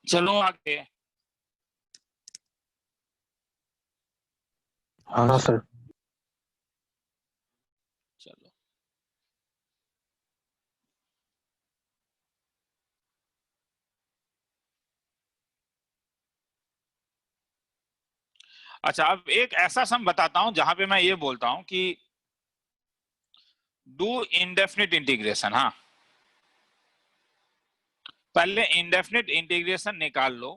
चलो आगे। हाँ सर। चलो अच्छा, अब एक ऐसा सम बताता हूं जहां पे मैं ये बोलता हूं कि डू इंडेफिनिट इंटीग्रेशन। हाँ, पहले इंडेफिनिट इंटीग्रेशन निकाल लो,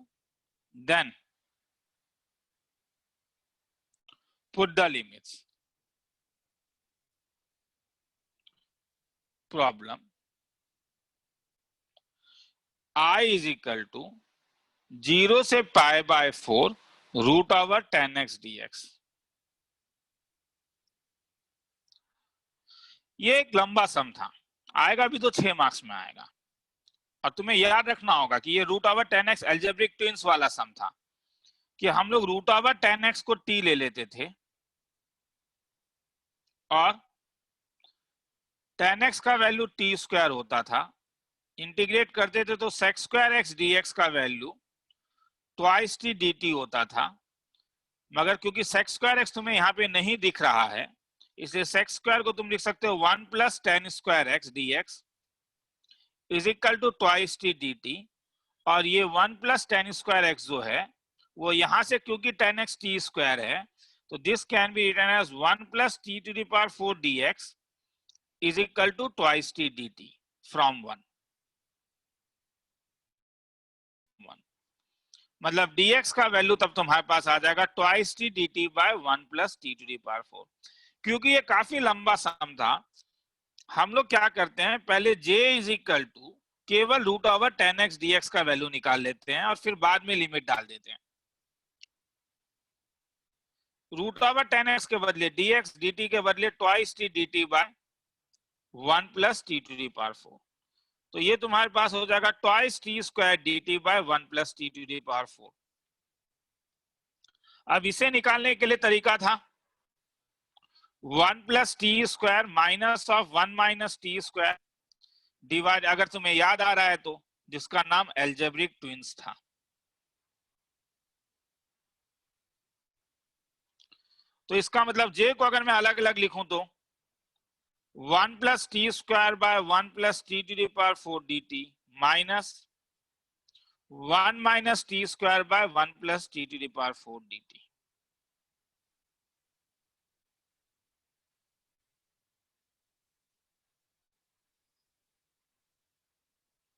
then put the limits. Problem I is equal to 0 से pi by 4 root over 10x dx। ये एक लंबा सम था, आएगा भी तो 6 मार्क्स में आएगा। और तुम्हें याद रखना होगा कि ये root over 10x algebraic twins वाला सम था, कि हम लोग रूट ओवर 10x को t ले लेते थे और 10x का वैल्यू t स्क्वायर होता था, इंटीग्रेट करते थे तो sec स्क्वायर x dx का वैल्यू ट्वाइस t dt होता था। मगर क्योंकि sec स्क्वायर x तुम्हें यहाँ पे नहीं दिख रहा है, इसलिए sec स्क्वायर को तुम लिख सकते हो 1 plus tan square x dx is equal to twice t dt। और ये 1 प्लस tan स्क्वायर x जो है वो यहां से, क्योंकि tan x t स्क्वायर है, तो this can be written as 1 plus t to the power 4 dx is equal to twice t dt from 1। मतलब dx का वैल्यू तब तुम्हारे पास आ जाएगा twice t dt by 1 plus t to the power 4। क्योंकि ये काफी लंबा सम था, हम लोग क्या करते हैं, पहले j इज इक्वल टू केवल रूट ओवर 10x dx का वैल्यू निकाल लेते हैं और फिर बाद में लिमिट डाल देते हैं। रूट ओवर 10x के बदले dx dt के बदले twice t dt by 1 plus t to the power 4। तो ये तुम्हारे पास हो जाएगा twice t square dt by 1 plus t to the power 4। अब इसे निकालने के लिए तरीका था 1 plus t square minus of 1 minus t square divide, अगर तुम्हें याद आ रहा है तो, जिसका नाम एल्जेब्रिक ट्विंस था। तो इसका मतलब j को अगर मैं अलग अलग लिखूं तो 1 plus t square by 1 plus t to the power 4 dt minus 1 minus t square by 1 plus t to the power 4 dt।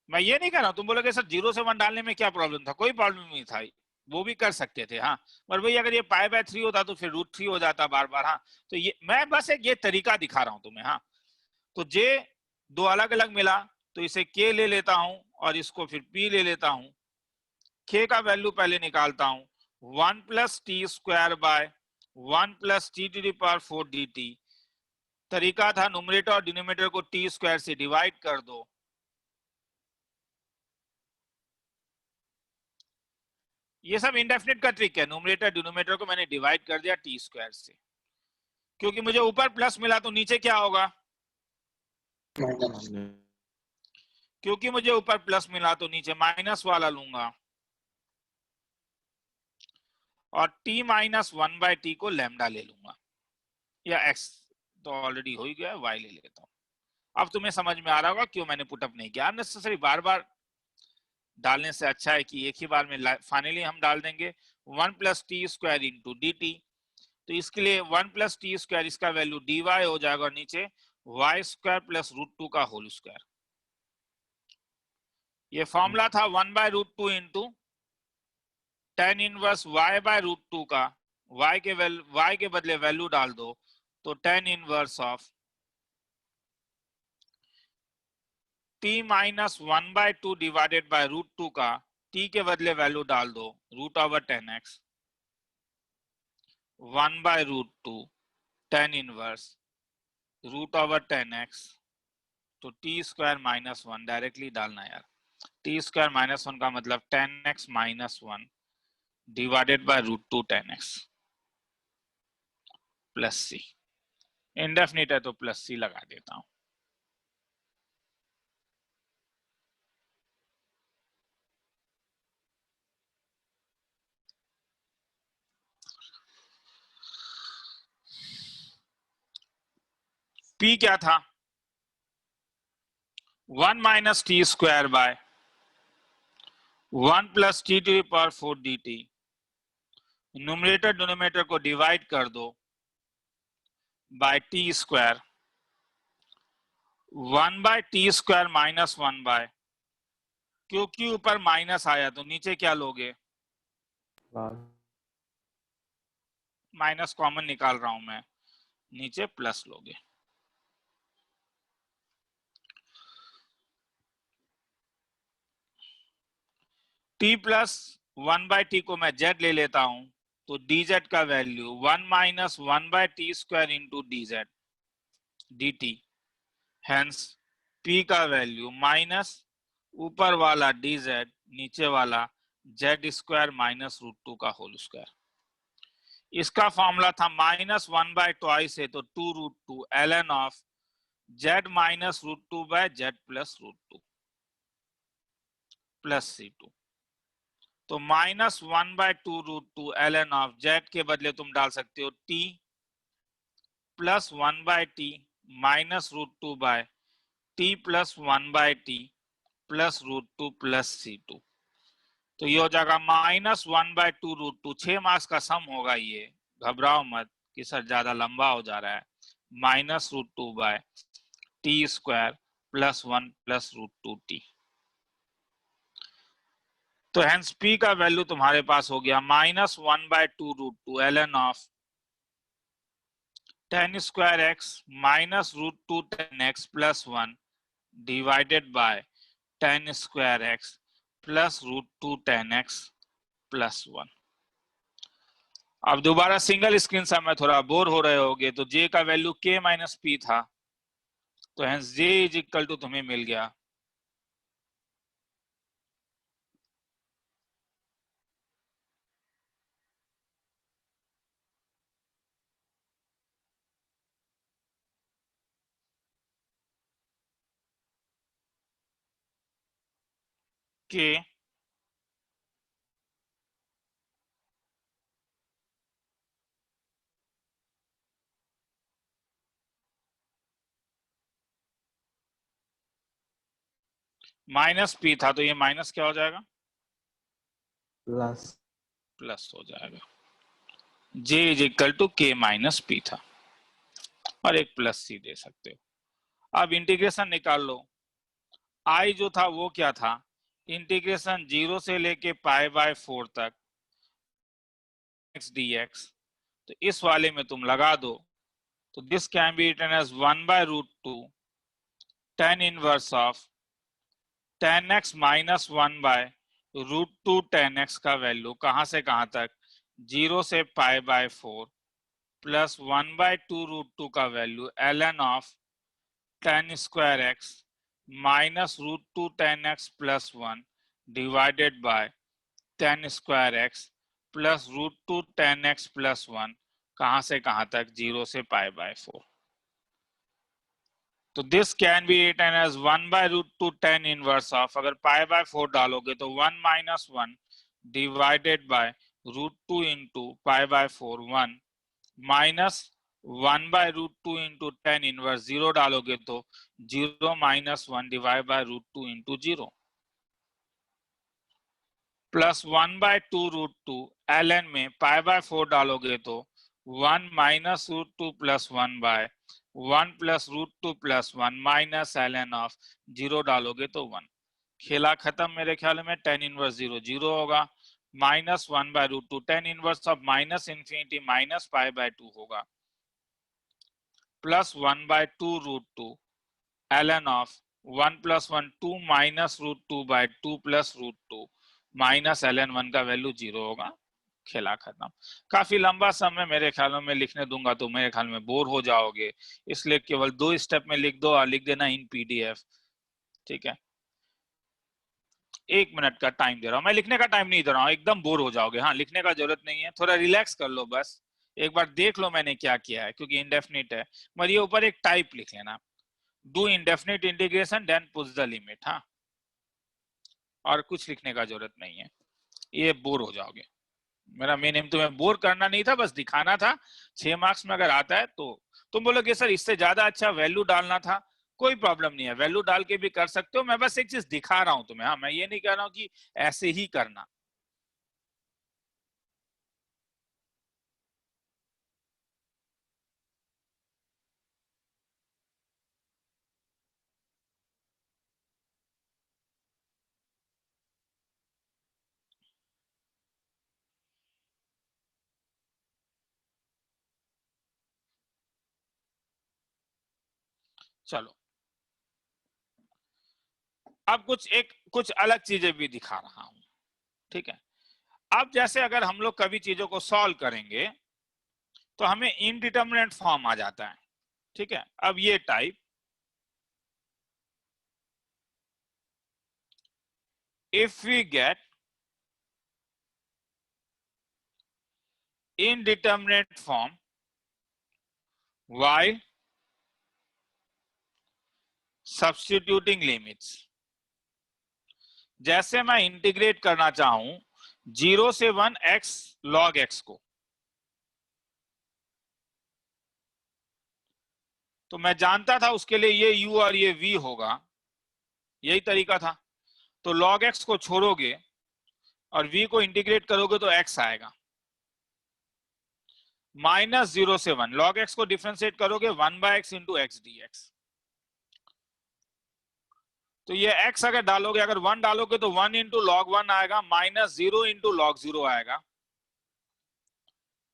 मैं ये नहीं कह रहा हूं, तुम बोलोगे सर 0 से 1 डालने में क्या प्रॉब्लम था, कोई प्रॉब्लम नहीं था, वो भी कर सकते थे। हाँ, पर भाई अगर ये पाई बाय 3 होता तो फिर रूट 3 हो जाता बार बार। हाँ, तो ये मैं बस एक ये तरीका दिखा रहा हूं तुम्हें। हाँ, तो j दो अलग अलग मिला तो इसे k ले लेता हूं और इसको फिर p ले लेता हूं। k का वैल्यू पहले निकालता हूं 1 plus t square by 1 plus t to the power 4 dt। तरीका था न्यूमरेटर और डिनोमिनेटर को t स्क्वायर से डिवाइड कर दो। ये सब इंडेफिनिट का ट्रिक है, न्यूमरेटर डिनोमिनेटर को मैंने डिवाइड कर दिया टी स्क्वायर से। क्योंकि मुझे ऊपर प्लस मिला तो नीचे क्या होगा, क्योंकि मुझे ऊपर प्लस मिला तो नीचे माइनस वाला लूंगा। और t माइनस 1 बाय टी को लैम्डा ले लूंगा, या x तो ऑलरेडी हो ही गया, y ले लेता हूं। अब तुम्हें समझ में आ रहा होगा क्यों मैंने पुटअप नहीं किया। अननेसेसरी बार बार डालने से अच्छा है कि एक ही बार में फाइनली हम डाल देंगे 1 plus t square into D T. तो इसके लिए 1 प्लस टी स्क्वायर, इसका वैल्यू dy हो जाएगा और नीचे y स्क्वायर प्लस रूट 2 का होल स्क्वायर। ये फॉर्मूला था 1 by root 2 into tan inverse y by root 2 का, y के बदले वैल्यू डाल दो तो tan inverse of t minus 1 by 2 divided by root 2 का, t के बदले वैल्यू डाल दो root over 10x 1 by root 2 tan inverse root over 10x। तो t स्क्वायर माइनस 1 डायरेक्टली डालना यार, t स्क्वायर माइनस 1 का मतलब 10x minus 1 divided by root 2 10x plus c। Indefinite है तो प्लस c लगा देता हूं। p क्या था, 1 minus t square by 1 plus t to the power 4 dt numerator denominator को डिवाइड कर दो bye T square, 1/t² minus 1 क्योंकि ऊपर माइनस आया तो नीचे क्या लोगे, माइनस कॉमन निकाल रहा हूं मैं, नीचे प्लस लोगे। t प्लस 1/t को मैं z ले लेता हूं तो dz का value 1 minus 1/t² into dz dt, hence p का वैल्यू माइनस ऊपर वाला dz नीचे वाला z² माइनस √2 का होल स्क्वायर। इसका फॉर्मूला था -1/2 है तो 2√2 ln of z minus √2 by z plus √2 plus c2। तो -1/2√2 ln ऑफ z के बदले तुम डाल सकते हो t plus 1/t minus √2 by t plus 1/t plus √2 plus c2। तो ये हो जाएगा -1/2√2। 6 मार्क्स का सम होगा ये, घबराओ मत कि सर ज्यादा लंबा हो जा रहा है। Minus √2 by t² plus 1 plus √2t। तो हेंस p का वैल्यू तुम्हारे पास हो गया -1/2√2 ln of tan² x minus √2 tan x plus 1 divided by tan² x plus √2 tan x plus 1। अब दोबारा सिंगल स्क्रीन से मैं थोड़ा बोर हो रहे होगे तो j का वैल्यू k माइनस p था, तो hence j is equal to तुम्हें मिल गया k माइनस p था, तो ये माइनस क्या हो जाएगा, प्लस प्लस हो जाएगा। j is equal to k minus p था और एक प्लस c दे सकते हो। अब इंटीग्रेशन निकाल लो। i जो था वो क्या था, इंटीग्रेशन 0 से लेके π/4 तक x dx। तो इस वाले में तुम लगा दो तो this can be written as 1/√2 tan inverse of tan x minus 1/√2 tan x का वैल्यू कहां से कहां तक, 0 से π/4 प्लस 1/2√2 का value ln of tan² x minus √2 tan x plus 1 divided by tan² x plus √2 tan x plus 1 कहां से कहां तक, 0 से π/4। तो this can be written as 1/√2 tan inverse of, अगर π/4 डालोगे तो 1 minus 1 divided by √2 into π/4 1 minus 1/√2 into tan inverse, 0 डालोगे तो 0 minus 1 divide by √2 into 0 plus 1/2√2 ln में π/4 डालोगे तो 1 minus √2 plus 1 by 1 plus √2 plus 1 minus ln of 0 डालोगे तो 1। खेला खत्म मेरे ख्याल में। tan इनवर्स 0 0 होगा, minus 1/√2 tan inverse of minus infinity minus π/2 होगा, प्लस 1/2√2 ln ऑफ 1 प्लस 1 2 माइनस √2/2 प्लस √2 माइनस ln 1 का वैल्यू 0 होगा। खेला खत्म। काफी लंबा समय मेरे ख्याल में लिखने दूंगा तो मेरे ख्याल में बोर हो जाओगे, इसलिए केवल 2 स्टेप में लिख दो और लिख देना इन PDF। ठीक है, 1 मिनट का टाइम दे रहा हूं मैं, लिखने का टाइम नहीं दे रहा हूं, एकदम बोर हो जाओगे। हाँ, लिखने का जरूरत नहीं है, थोड़ा रिलैक्स कर लो, बस एक बार देख लो मैंने क्या किया है, क्योंकि इंडेफिनिट है। मगर ये ऊपर एक टाइप लिख लेना, do indefinite integration then put the limit. हाँ, और कुछ लिखने का जरूरत नहीं है, ये बोर हो जाओगे। मेरा मेन एम तुम्हें बोर करना नहीं था, बस दिखाना था। 6 मार्क्स में अगर आता है तो तुम बोलोगे सर इससे ज्यादा अच्छा वैल्यू डालना था, कोई प्रॉब्लम नहीं है, वैल्यू डाल के भी कर सकते हो। मैं बस एक चीज दिखा रहा हूं तुम्हें। हाँ, मैं ये नहीं कह रहा हूं कि ऐसे ही करना। चलो अब कुछ अलग चीजें भी दिखा रहा हूं, ठीक है। अब जैसे अगर हम लोग कभी चीजों को सॉल्व करेंगे तो हमें इनडिटरमिनेट फॉर्म आ जाता है, ठीक है। अब ये type if we get indeterminate form while substituting limits, जैसे मैं इंटीग्रेट करना चाहूं 0 से 1 x log x को, तो मैं जानता था उसके लिए ये u और ये v होगा, यही तरीका था। तो log x को छोड़ोगे और v को इंटीग्रेट करोगे तो x आएगा। -0 से 1 log x को डिफरेंशिएट करोगे 1/x इंटू एक्स dx। तो ये x अगर डालोगे, अगर 1 डालोगे तो 1 इंटू लॉग 1 आएगा, -0 इंटू लॉग 0 आएगा,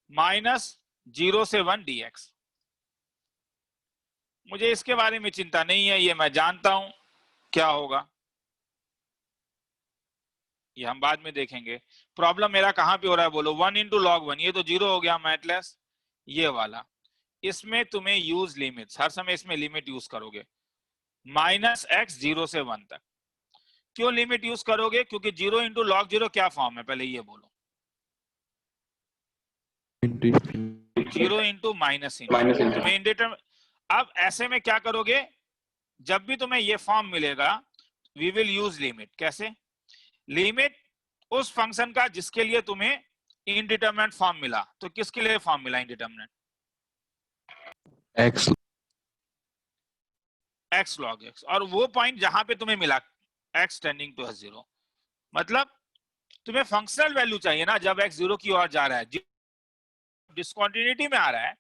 -0 से 1 dx। मुझे इसके बारे में चिंता नहीं है, ये मैं जानता हूं क्या होगा, ये हम बाद में देखेंगे। प्रॉब्लम मेरा कहां पे हो रहा है बोलो, 1 इंटू लॉग 1, ये तो 0 हो गया मैटलेस, ये वाला। इसमें तुम्हें यूज लिमिट्स, हर समय इसमें लिमिट यूज करोगे, -x 0 से 1 तक। क्यों लिमिट यूज करोगे? क्योंकि 0 इंटू लॉग 0 क्या फॉर्म है, पहले ये बोलो। 0 इंटू माइनस तुम्हें इंडिटरमिनेट। अब ऐसे में क्या करोगे, जब भी तुम्हें ये फॉर्म मिलेगा वी विल यूज लिमिट। कैसे? लिमिट उस फंक्शन का जिसके लिए तुम्हें इनडिटरमिनेट फॉर्म मिला। तो किसके लिए फॉर्म मिला indeterminate? x x log x, और वो पॉइंट जहां पे तुम्हें मिला x टेंडिंग टू 0, मतलब तुम्हें फंक्शनल वैल्यू चाहिए ना, जब x 0 की ओर जा रहा है, डिस्कंटिन्यूटी में आ रहा है,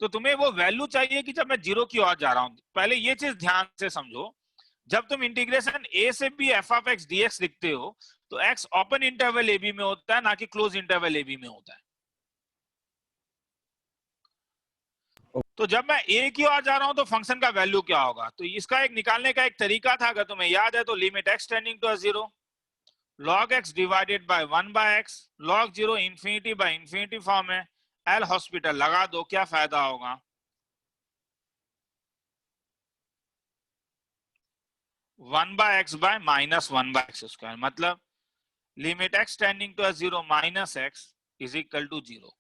तो तुम्हें वो वैल्यू चाहिए कि जब मैं 0 की ओर जा रहा हूं। पहले ये चीज ध्यान से समझो, जब तुम इंटीग्रेशन a से b f of x dx लिखते हो तो x open interval a b में होता है, ना कि क्लोज इंटरवल a b में होता है। तो जब मैं a की ओर जा रहा हूं तो फंक्शन का वैल्यू क्या होगा? तो इसका एक निकालने का एक तरीका था, अगर तुम्हें याद है तो, limit x tending to 0 log x divided by 1/x, log 0 infinity by infinity form है, एल हॉस्पिटल लगा दो, क्या फायदा होगा? 1/x बाय -1/x स्क्वायर, मतलब limit x tending to 0 minus x is equal to 0।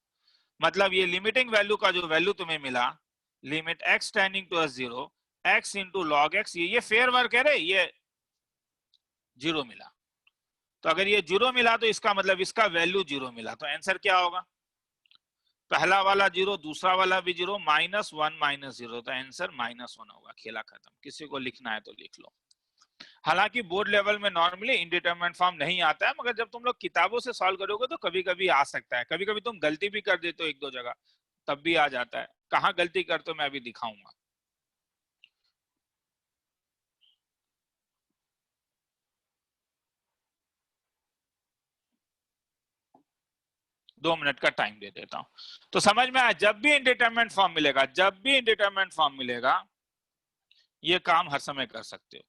मतलब ये लिमिटिंग वैल्यू का जो वैल्यू तुम्हें मिला, limit x tending to 0 x into log x, ये फेयर वर्क है रे, ये 0 मिला। तो अगर ये 0 मिला तो इसका मतलब इसका वैल्यू 0 मिला, तो आंसर क्या होगा? पहला वाला 0, दूसरा वाला भी 0, -1 -0, तो आंसर -1 होगा। खेला खत्म। किसी को लिखना है तो लिख लो। हालांकि बोर्ड लेवल में नॉर्मली इनडिटरमिनेट फॉर्म नहीं आता है, मगर जब तुम लोग किताबों से सॉल्व करोगे तो कभी कभी आ सकता है। कभी कभी तुम गलती भी कर देते हो एक दो जगह, तब भी आ जाता है। कहाँ गलती करते हो मैं अभी दिखाऊंगा। दो मिनट का टाइम दे देता हूं तो समझ में आया। जब भी इनडिटरमिनेट फॉर्म मिलेगा, जब भी इनडिटरमिनेट फॉर्म मिलेगा, ये काम हर समय कर सकते हो।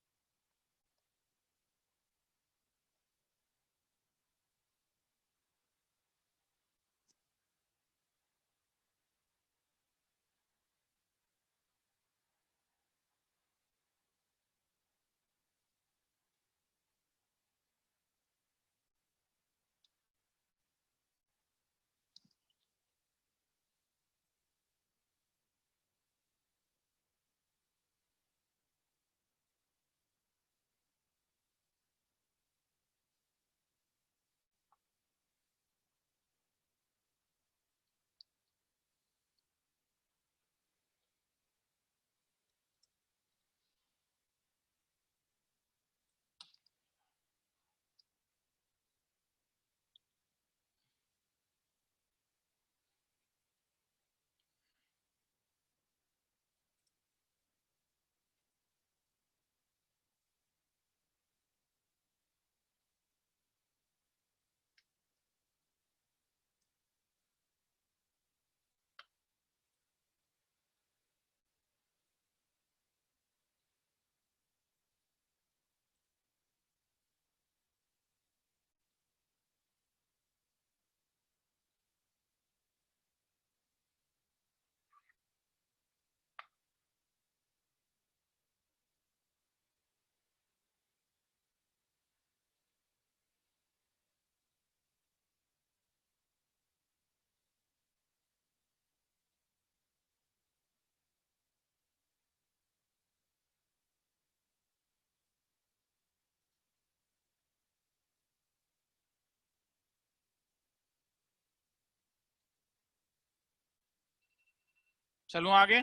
चलूं आगे?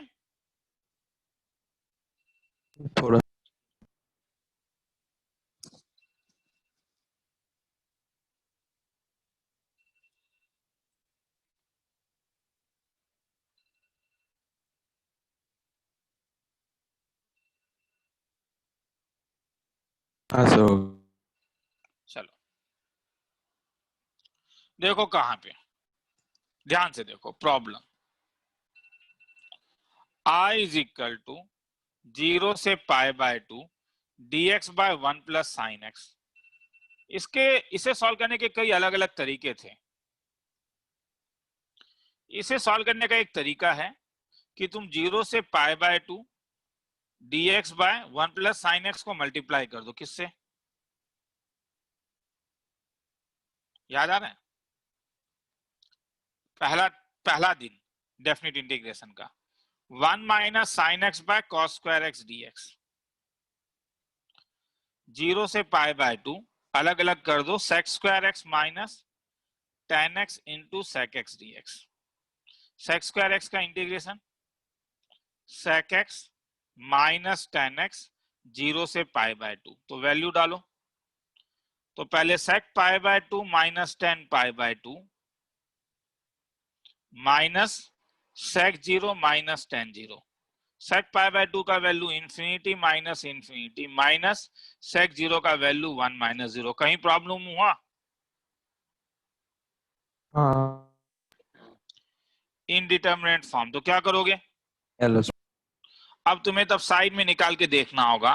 थोड़ा हाँ सर चलो देखो कहां पे, ध्यान से देखो problem. I is equal to 0 से pi by 2 dx by 1 plus sine x. इसे सॉल्व करने के कई अलग अलग तरीके थे। इसे सॉल्व करने का एक तरीका है कि तुम 0 से pi by 2 dx by 1 plus sine x को मल्टीप्लाई कर दो। किससे? याद आ रहा है? पहला पहला दिन डेफिनेट इंटीग्रेशन का 1 minus sign X by cos square x dx। 0 से पाई बाय 2 अलग अलग कर दो, sec square x minus tan x into sec x dx। Sec square x का integration sec x minus tan x 0 से पाई बाय 2। तो वैल्यू डालो। तो पहले sec pi by 2 minus tan pi by 2 minus sec 0 minus tan 0। Sec pi by 2 का value infinity minus infinity minus sec 0 का वैल्यू 1 माइनस 0। कहीं प्रॉब्लम हुआ? हाँ इनडिटरमिनेट फॉर्म। तो क्या करोगे? हेलो अब तुम्हें तब साइड में निकाल के देखना होगा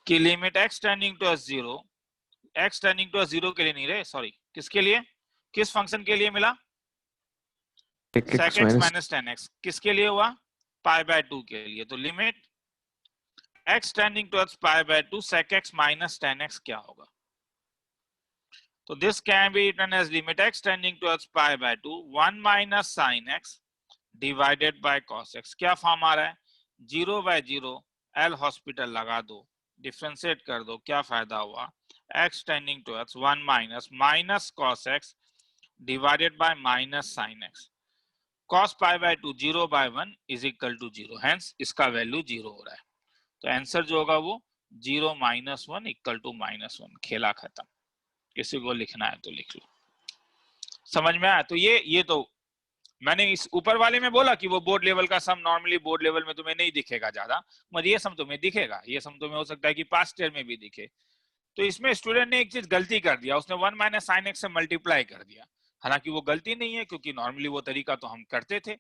कि limit x tending to s0, x tending to s0 के लिए नहीं रहे, सॉरी किसके लिए, किस फंक्शन के लिए मिला? एक sec x x minus minus tan x। किसके लिए हुआ? पाई बाय 2 के लिए। तो limit x tending to pi by 2 sec x minus tan x क्या होगा? तो this can be written as limit x tending to pi by 2 1 minus sin x divided by cos x। क्या फॉर्म आ रहा है? 0 बाय 0 एल हॉस्पिटल लगा दो, डिफ्रेंशिएट कर दो, क्या फायदा हुआ? x tending to 1 minus minus cos x divided by minus sin x। cos pi by 2 0 by 1 is equal to 0, hence इसका वैल्यू 0 हो रहा है। तो आंसर जो होगा वो 0 माइनस 1 इक्वल टू माइनस 1। खेला खत्म। किसी को लिखना है तो लिख लो। समझ में आया? तो ये तो मैंने इस ऊपर वाले में बोला कि वो बोर्ड लेवल का सम नॉर्मली बोर्ड लेवल में तुम्हें नहीं दिखेगा ज्यादा, मगर ये सम तुम्हें दिखेगा। ये सम तुम्हें हो सकता है कि पास्ट ईयर में भी दिखे। तो इसमें स्टूडेंट ने एक चीज गलती कर दिया, उसने 1 माइनस साइन एक्स से मल्टीप्लाई कर दिया। हालांकि वो गलती नहीं है, क्योंकि नॉर्मली वो तरीका तो हम करते थे।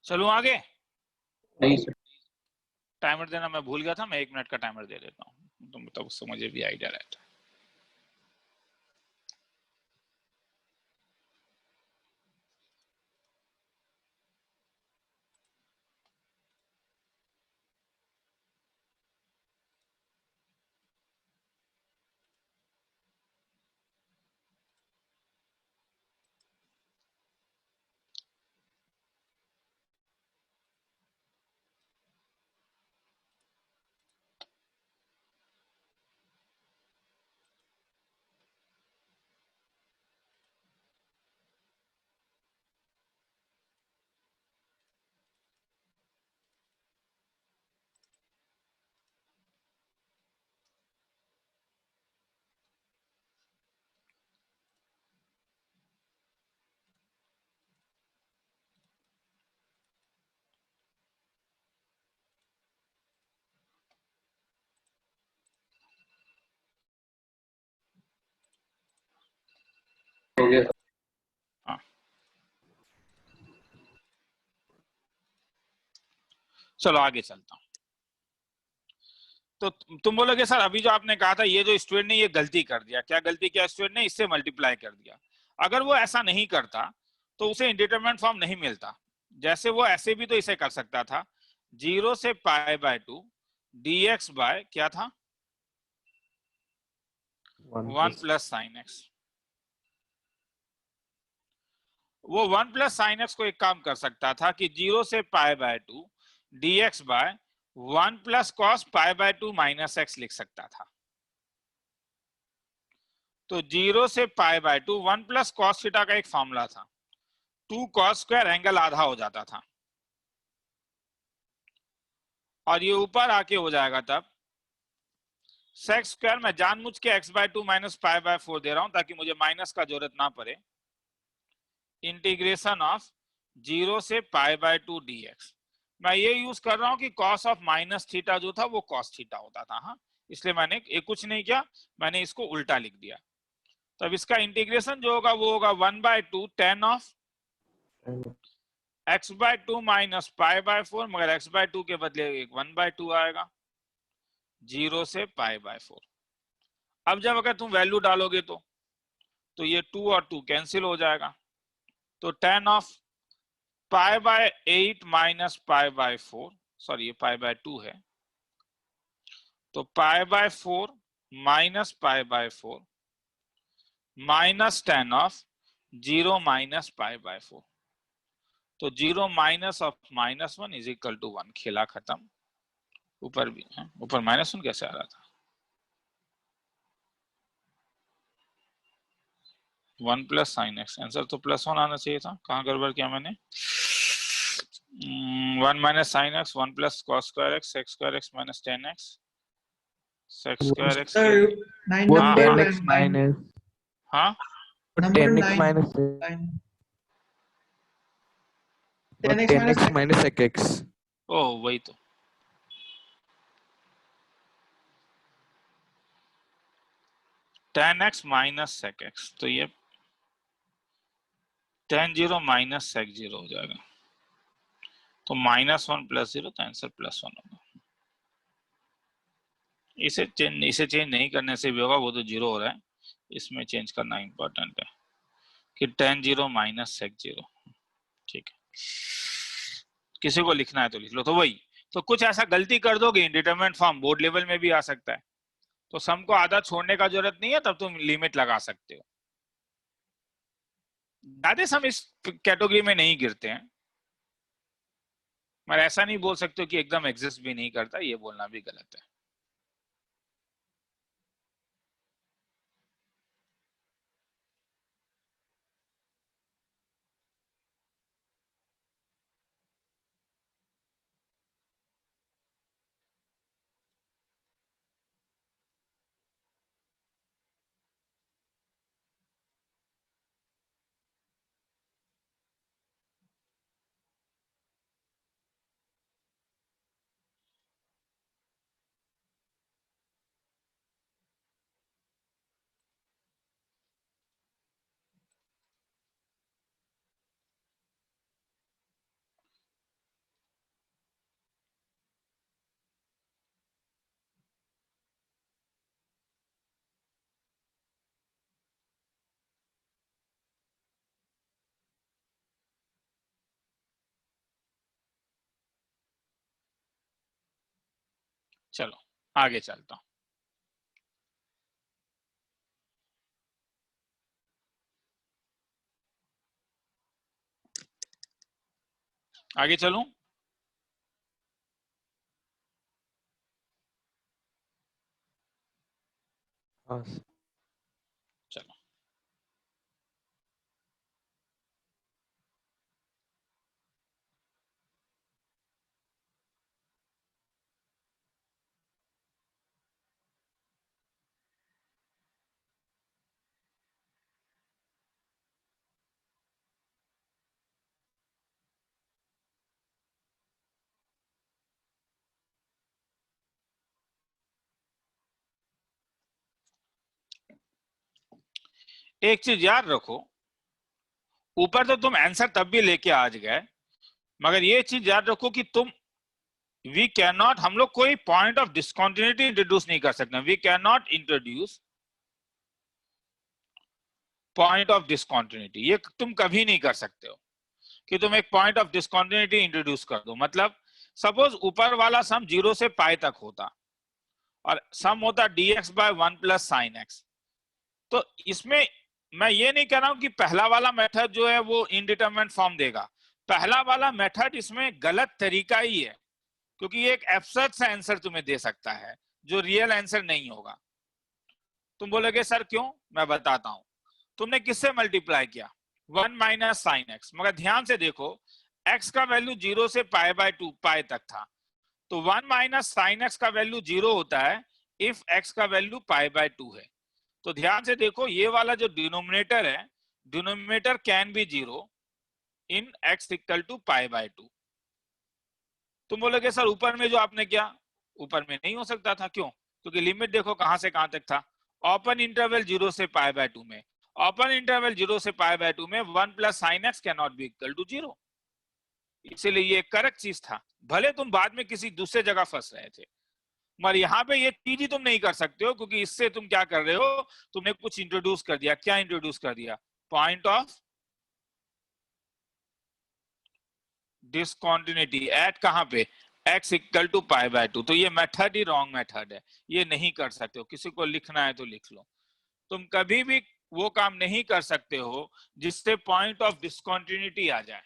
चलो आगे। नहीं सर। टाइमर देना मैं भूल गया था, मैं 1 मिनट का टाइमर दे देता हूँ, तुम तब उससे मुझे भी आइडिया रहता है। हाँ, चलो आगे चलता हूँ। तो तुम बोलोगे सर अभी जो आपने कहा था ये जो स्टूडेंट ने ये गलती कर दिया, क्या गलती किया स्टूडेंट ने? इससे मल्टीप्लाई कर दिया। अगर वो ऐसा नहीं करता तो उसे इंडिटरमिनेट फॉर्म नहीं मिलता। जैसे वो ऐसे भी तो इसे कर सकता था, 0 से π/2 dx बाय क्या था, 1 प्लस साइन एक्स। वो 1 प्लस साइन एक्स को एक काम कर सकता था कि 0 से π/2 dx by 1 plus cos π/2 minus x लिख सकता था। तो 0 से π/2 1 प्लस कॉस थीटा का एक फॉर्मूला था, 2 कॉस स्क्वायर, एंगल आधा हो जाता था, और ये ऊपर आके हो जाएगा तब सेक्स स्क्वायर। मैं जानबूझ के x/2 माइनस π/4 दे रहा हूं ताकि मुझे माइनस का जरूरत ना पड़े। इंटीग्रेशन ऑफ 0 से π/2 dx। मैं ये यूज कर रहा हूं कि कॉस ऑफ माइनस थीटा जो था वो कॉस थीटा होता था। हाँ, इसलिए मैंने ये कुछ नहीं किया, मैंने इसको उल्टा लिख दिया। तब इसका इंटीग्रेशन जो होगा वो होगा 1/2 tan ऑफ x/2 माइनस π/4, मगर x/2 के बदले एक 1/2 आएगा, 0 से π/4। अब जब अगर तुम वैल्यू डालोगे तो ये 2 और 2 कैंसिल हो जाएगा। तो tan ऑफ π/8 माइनस π/4, सॉरी ये π/2 है, तो π/4 minus π/4 minus tan of 0 minus π/4। तो 0 minus of -1 is equal to 1। खेला खत्म। ऊपर भी है, ऊपर -1 कैसे आ रहा था? 1 प्लस साइन एक्स, आंसर तो +1 आना चाहिए था। कहाँ गड़बड़ किया मैंने? 1 minus sine x, 1 plus cos square x, sex square x minus ten x, sex square x के Sir, nine वो number 10x nine, माइनस हाँ number 10x nine, minus nine. वो 10x minus 10x minus x। ओ वही तो, tan x minus sec x, तो ये tan 0 माइनस sec 0 हो जाएगा। तो -1 + 0, तो आंसर +1 होगा। इसे चेंज नहीं करने से भी होगा, वो तो 0 हो रहा है, इसमें चेंज करना इंपॉर्टेंट है कि tan 0 माइनस sec 0। ठीक है, किसी को लिखना है तो लिख लो। तो वही, तो कुछ ऐसा गलती कर दोगे इंडिटरमिनेट फॉर्म बोर्ड लेवल में भी आ सकता है, तो सम को आधा छोड़ने का जरूरत नहीं है, तब तुम लिमिट लगा सकते हो। ज्यादा सम इस कैटेगरी में नहीं गिरते हैं, मगर ऐसा नहीं बोल सकते कि एकदम एग्जिस्ट भी नहीं करता, ये बोलना भी गलत है। चलो आगे चलता हूं। आगे चलूं? हाँ चलो, एक चीज याद रखो, ऊपर तो तुम आंसर तब भी लेके आ गए, मगर ये चीज याद रखो कि तुम वी कैन नॉट, हम लोग कोई पॉइंट ऑफ डिस्कंटिन्यूटी इंट्रोड्यूस नहीं कर सकते। We can not introduce point of discontinuity, ये तुम कभी नहीं कर सकते हो कि तुम एक पॉइंट ऑफ डिस्कंटिन्यूटी इंट्रोड्यूस कर दो। मतलब सपोज ऊपर वाला सम 0 से पाई तक होता और सम होता dx by 1 plus sine x, तो इसमें मैं ये नहीं कह रहा हूं कि पहला वाला मेथड जो है वो इनडिटरमिनेट फॉर्म देगा। पहला वाला मेथड इसमें गलत तरीका ही है, क्योंकि ये एक एब्सर्ड सा आंसर तुम्हें दे सकता है जो रियल आंसर नहीं होगा। तुम बोलोगे सर क्यों, मैं बताता हूं। तुमने किससे मल्टीप्लाई किया, 1 माइनस साइन एक्स, मगर ध्यान से देखो x का वैल्यू 0 से पाई बाय 2 पाई तक था, तो 1 माइनस साइन एक्स का वैल्यू 0 होता है इफ x का वैल्यू पाई बाय 2 है। तो ध्यान से देखो ये वाला जो डिनोमिनेटर है, denominator can be 0 in x equal to pi by 2। तुम बोलोगे सर ऊपर में जो आपने किया, ऊपर में नहीं हो सकता था, क्यों? क्योंकि लिमिट देखो कहां से कहां तक था, ओपन इंटरवल 0 से पाई बाय 2 में, ओपन इंटरवल 0 से पाई बाय 2 में 1 plus sine x can not be equal to 0, इसीलिए ये करेक्ट चीज था। भले तुम बाद में किसी दूसरे जगह फंस रहे थे, मगर यहाँ पे ये चीज ही तुम नहीं कर सकते हो, क्योंकि इससे तुम क्या कर रहे हो, तुमने कुछ इंट्रोड्यूस कर दिया। क्या इंट्रोड्यूस कर दिया? पॉइंट ऑफ डिसकंटिन्यूटी एट कहां पे, x equal to pi by 2। तो ये मेथड ही रॉन्ग मेथड है, ये नहीं कर सकते हो। किसी को लिखना है तो लिख लो। तुम कभी भी वो काम नहीं कर सकते हो जिससे पॉइंट ऑफ डिसकंटिन्यूटी आ जाए।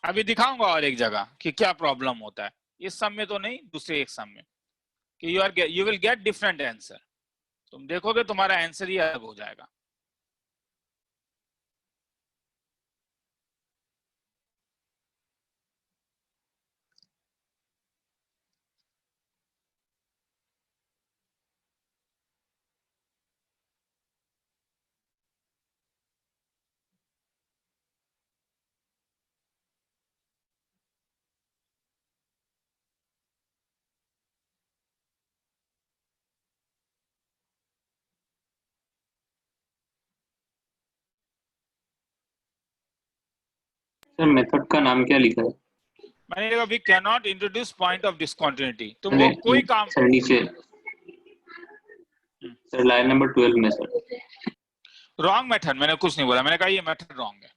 अभी दिखाऊंगा और एक जगह कि क्या प्रॉब्लम होता है, इस सम में तो नहीं, दूसरे एक सम में, कि you will get different answer. तुम देखोगे तुम्हारा आंसर ही अलग हो जाएगा। सर मेथड का नाम क्या लिखा है? मैंने देखा we can not introduce point of discontinuity. तुम वो कोई काम, सर नीचे सर लाइन नंबर 12 में सर रॉन्ग मेथड, मैंने कुछ नहीं बोला, मैंने कहा ये मेथड रॉन्ग है।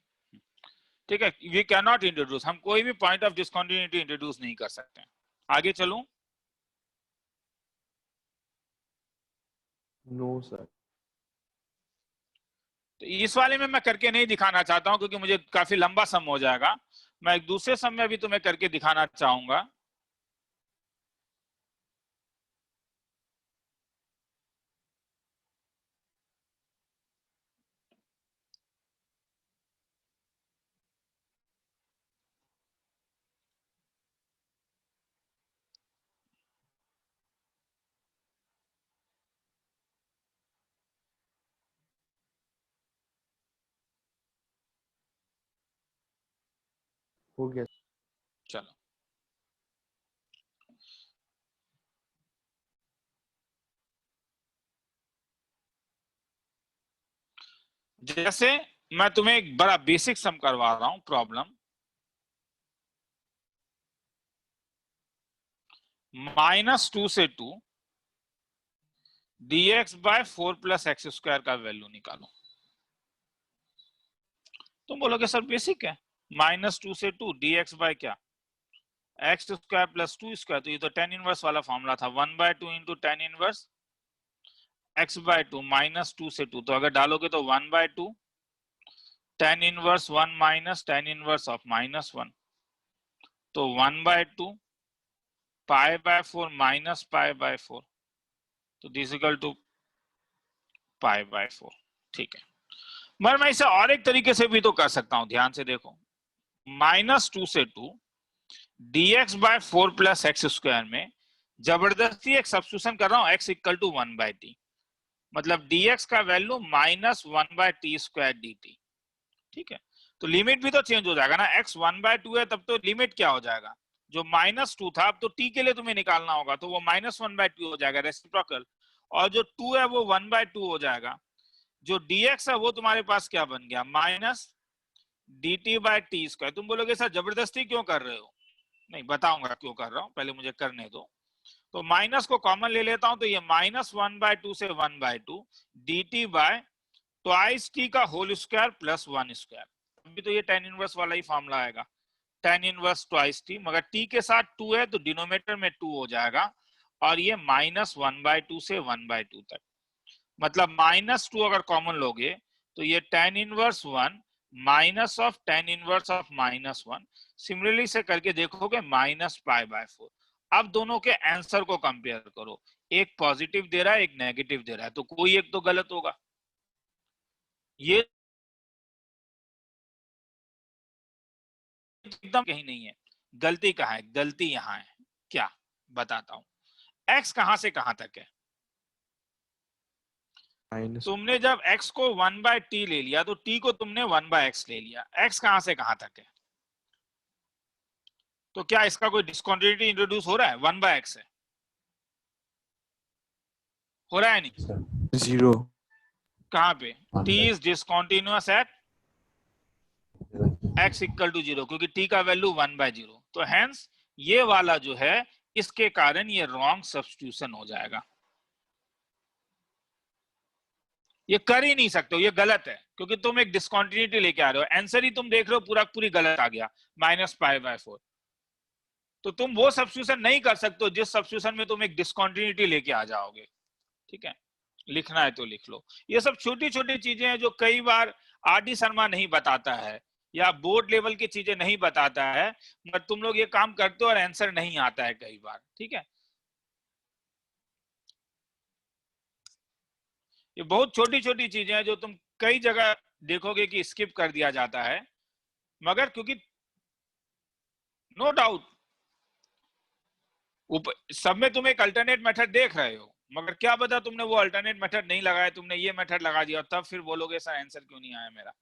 ठीक है, वी कैन नॉट इंट्रोड्यूस, हम कोई भी पॉइंट ऑफ डिसकंटिन्यूटी इंट्रोड्यूस नहीं कर सकते। आगे चलूं? No sir. तो इस वाले में मैं करके नहीं दिखाना चाहता हूं, क्योंकि मुझे काफी लंबा सम हो जाएगा। मैं एक दूसरे सम में भी तुम्हें करके दिखाना चाहूंगा। हो गया। चलो, जैसे मैं तुम्हें एक बड़ा बेसिक सम करवा रहा हूं, प्रॉब्लम -2 से 2 dx by 4 plus x square का वैल्यू निकालो। तुम बोलोगे सर बेसिक है, -2 से 2 dx बाय क्या, एक्स स्क्वायर प्लस 2 स्क्वायर, तो ये तो tan इनवर्स वाला फॉर्मूला था, 1/2 into tan inverse x by 2 -2 से 2, तो अगर डालोगे तो 1/2 tan inverse 1 minus tan inverse of -1, तो 1/2 pi by 4 minus pi by 4, तो this equal to pi by 4। ठीक है, मगर मैं इसे और एक तरीके से भी तो कर सकता हूं, ध्यान से देखो। -2 से 2 dx by 4 plus x square में जबरदस्ती एक सब्स्टिट्यूशन कर रहा हूं, x इक्वल टू 1/t, मतलब dx का वैल्यू -1/t स्क्वायर dt। ठीक है, तो लिमिट भी तो चेंज हो जाएगा ना, x 1/2 है तब तो लिमिट क्या हो जाएगा, जो -2 था, अब तो t के लिए तुम्हें निकालना होगा, तो वो -1/2 हो जाएगा रेसिप्रोकल, और जो 2 है वो 1/2 हो जाएगा। जो dx है वो तुम्हारे पास क्या बन गया, -dt/t²। तुम बोलोगे सर जबरदस्ती क्यों कर रहे हो? नहीं, बताऊंगा क्यों कर रहा हूं, पहले मुझे करने दो। तो माइनस को कॉमन ले लेता हूं, तो ये -1/2 से 1/2 dt/2t का होल स्क्वायर प्लस 1²। अभी तो ये tan इनवर्स वाला ही फॉर्मूला आएगा, tan इनवर्स ट्वाइस टी, मगर t के साथ 2 है तो डिनोमिनेटर में 2 हो जाएगा, और ये -1/2 से 1/2 तक, मतलब -2 अगर कॉमन लोगे तो ये tan inverse 1 minus of tan inverse of -1। Similarly से करके देखोगे -π/4। अब दोनों के आंसर को कंपेयर करो, एक पॉजिटिव दे रहा है, एक नेगेटिव दे रहा है, तो कोई एक तो गलत होगा। ये एकदम कहीं नहीं है, गलती कहाँ है? गलती यहाँ है। क्या? बताता हूं। x कहां से कहां तक है? माइनस तुमने जब x को 1/t ले लिया तो t को तुमने 1/x ले लिया। x कहां से कहां तक है? तो क्या इसका कोई डिस्कंटिन्यूटी इंट्रोड्यूस हो रहा है? 1/x है, हो रहा है नहीं? 0 कहां पे? t is discontinuous at x equal to 0, क्योंकि t का वैल्यू 1/0। तो हेंस ये वाला जो है, इसके कारण ये रॉन्ग सब्स्टिट्यूशन हो जाएगा। ये कर ही नहीं सकते हो, ये गलत है, क्योंकि तुम एक डिस्कंटिन्यूटी लेके आ रहे हो। आंसर ही तुम देख रहे हो पूरा पूरी गलत आ गया, -π/4। तो तुम वो सब्स्टिट्यूशन नहीं कर सकते हो जिस सब्स्टिट्यूशन में तुम एक डिस्कंटिन्यूटी लेके आ जाओगे। ठीक है, लिखना है तो लिख लो। ये सब छोटी छोटी चीजें हैं जो कई बार आर.डी. शर्मा नहीं बताता है, या बोर्ड लेवल की चीजें नहीं बताता है, मगर तुम लोग ये काम करते हो और आंसर नहीं आता है कई बार। ठीक है, ये बहुत छोटी छोटी चीजें हैं जो तुम कई जगह देखोगे कि स्किप कर दिया जाता है, मगर क्योंकि नो डाउट सब में तुम एक अल्टरनेट मेथड देख रहे हो, मगर क्या पता तुमने वो अल्टरनेट मेथड नहीं लगाया, तुमने ये मेथड लगा दिया, तब फिर बोलोगे सर आंसर क्यों नहीं आया मेरा।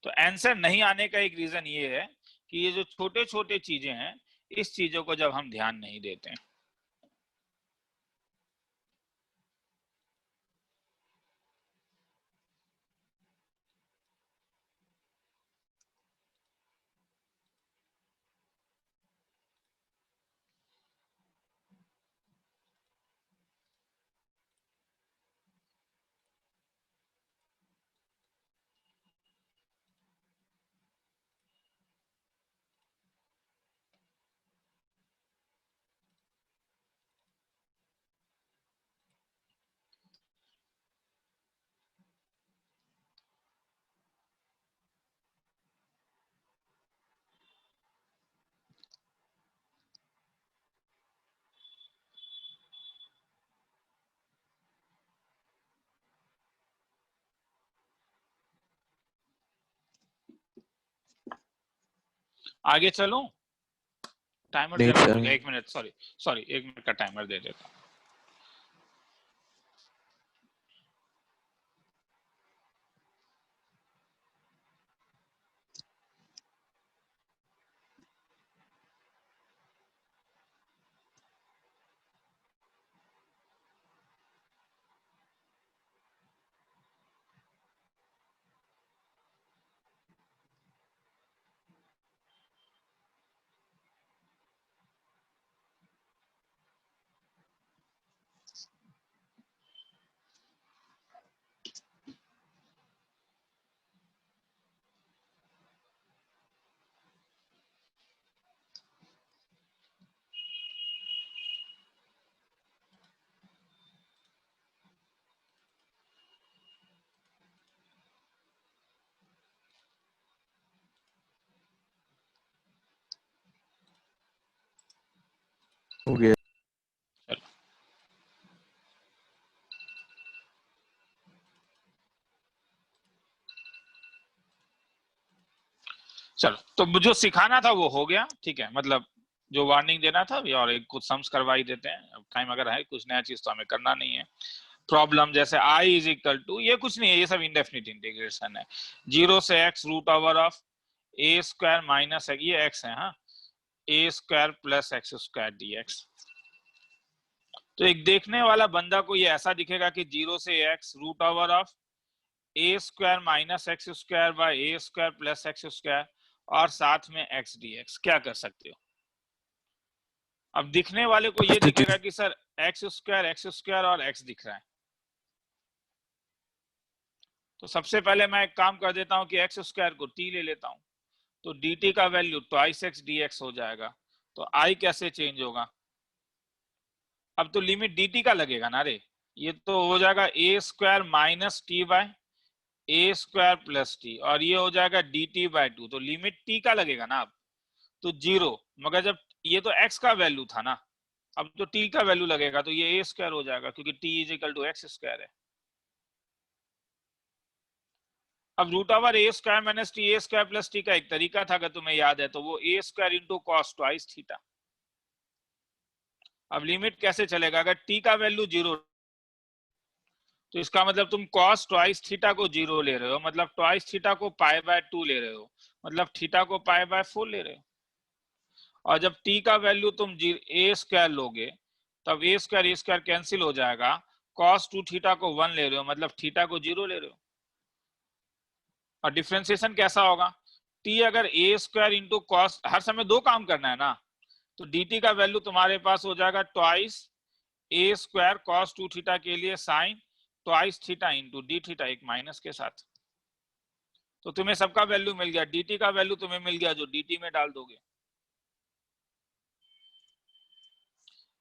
तो आंसर नहीं आने का एक रीजन ये है कि ये जो छोटे छोटे चीजें हैं, इस चीजों को जब हम ध्यान नहीं देते हैं। आगे चलो, टाइमर नहीं जरा हो सर। गया, 1 मिनट, सॉरी सॉरी, 1 मिनट का टाइमर दे देता हूं। हो गया। चलो, तो जो सिखाना था वो हो गया। ठीक है, मतलब जो वार्निंग देना था अभी, और एक कुछ सम्स करवा ही देते हैं, अब टाइम अगर है, कुछ नया चीज तो हमें करना नहीं है। प्रॉब्लम जैसे i इज इक्वल टू, ये कुछ नहीं है, ये सब इंडेफिनिट इंटीग्रेशन है, 0 से x root over of a square minus ये x है, हाँ, a square plus x square dx। तो एक देखने वाला बंदा को ये ऐसा दिखेगा कि 0 से x root over of a square minus x square by a square plus x square और साथ में x dx। क्या कर सकते हो? अब दिखने वाले को ये दिखेगा कि सर एक्स स्क्वायर और x दिख रहा है। तो सबसे पहले मैं एक काम कर देता हूं कि एक्स स्क्वायर को t ले लेता हूं, तो dt का वैल्यू ट्वाइस x dx हो जाएगा। तो i कैसे चेंज होगा? अब तो लिमिट dt का लगेगा ना रे, ये तो हो जाएगा a square minus t by a square plus t, और ये हो जाएगा dt बाय 2, तो लिमिट t का लगेगा ना अब, तो 0, मगर जब ये तो x का वैल्यू था ना, अब तो t का वैल्यू लगेगा, तो ये a स्क्वायर हो जाएगा क्योंकि t is equal to x square है। अब root over a square minus t, a square plus t का एक तरीका था अगर तुम्हें याद है, तो वो a square into cos twice theta. अब लिमिट कैसे चलेगा? अगर t का वैल्यू 0, तो इसका मतलब तुम cos ट्वाइस थीटा को 0 ले रहे हो, मतलब ट्वाइस थीटा को पाई बाय 2 ले रहे हो, मतलब थीटा को पाई बाय 4 ले रहे हो। और जब t का वैल्यू तुम a स्क्वायर लोगे, तब a स्क्वायर कैंसिल हो जाएगा, cos 2 थीटा को 1 ले रहे हो, मतलब थीटा को 0 ले रहे हो। और डिफरेंशिएशन कैसा होगा? t अगर a स्क्वायर इंटू कॉस, हर समय दो काम करना है ना, तो dt का वैल्यू तुम्हारे पास हो जाएगा twice a square cos 2 theta के लिए sine twice theta into d theta, एक माइनस के साथ। तो तुम्हें सबका वैल्यू मिल गया, dt का वैल्यू तुम्हें मिल गया जो dt में डाल दोगे।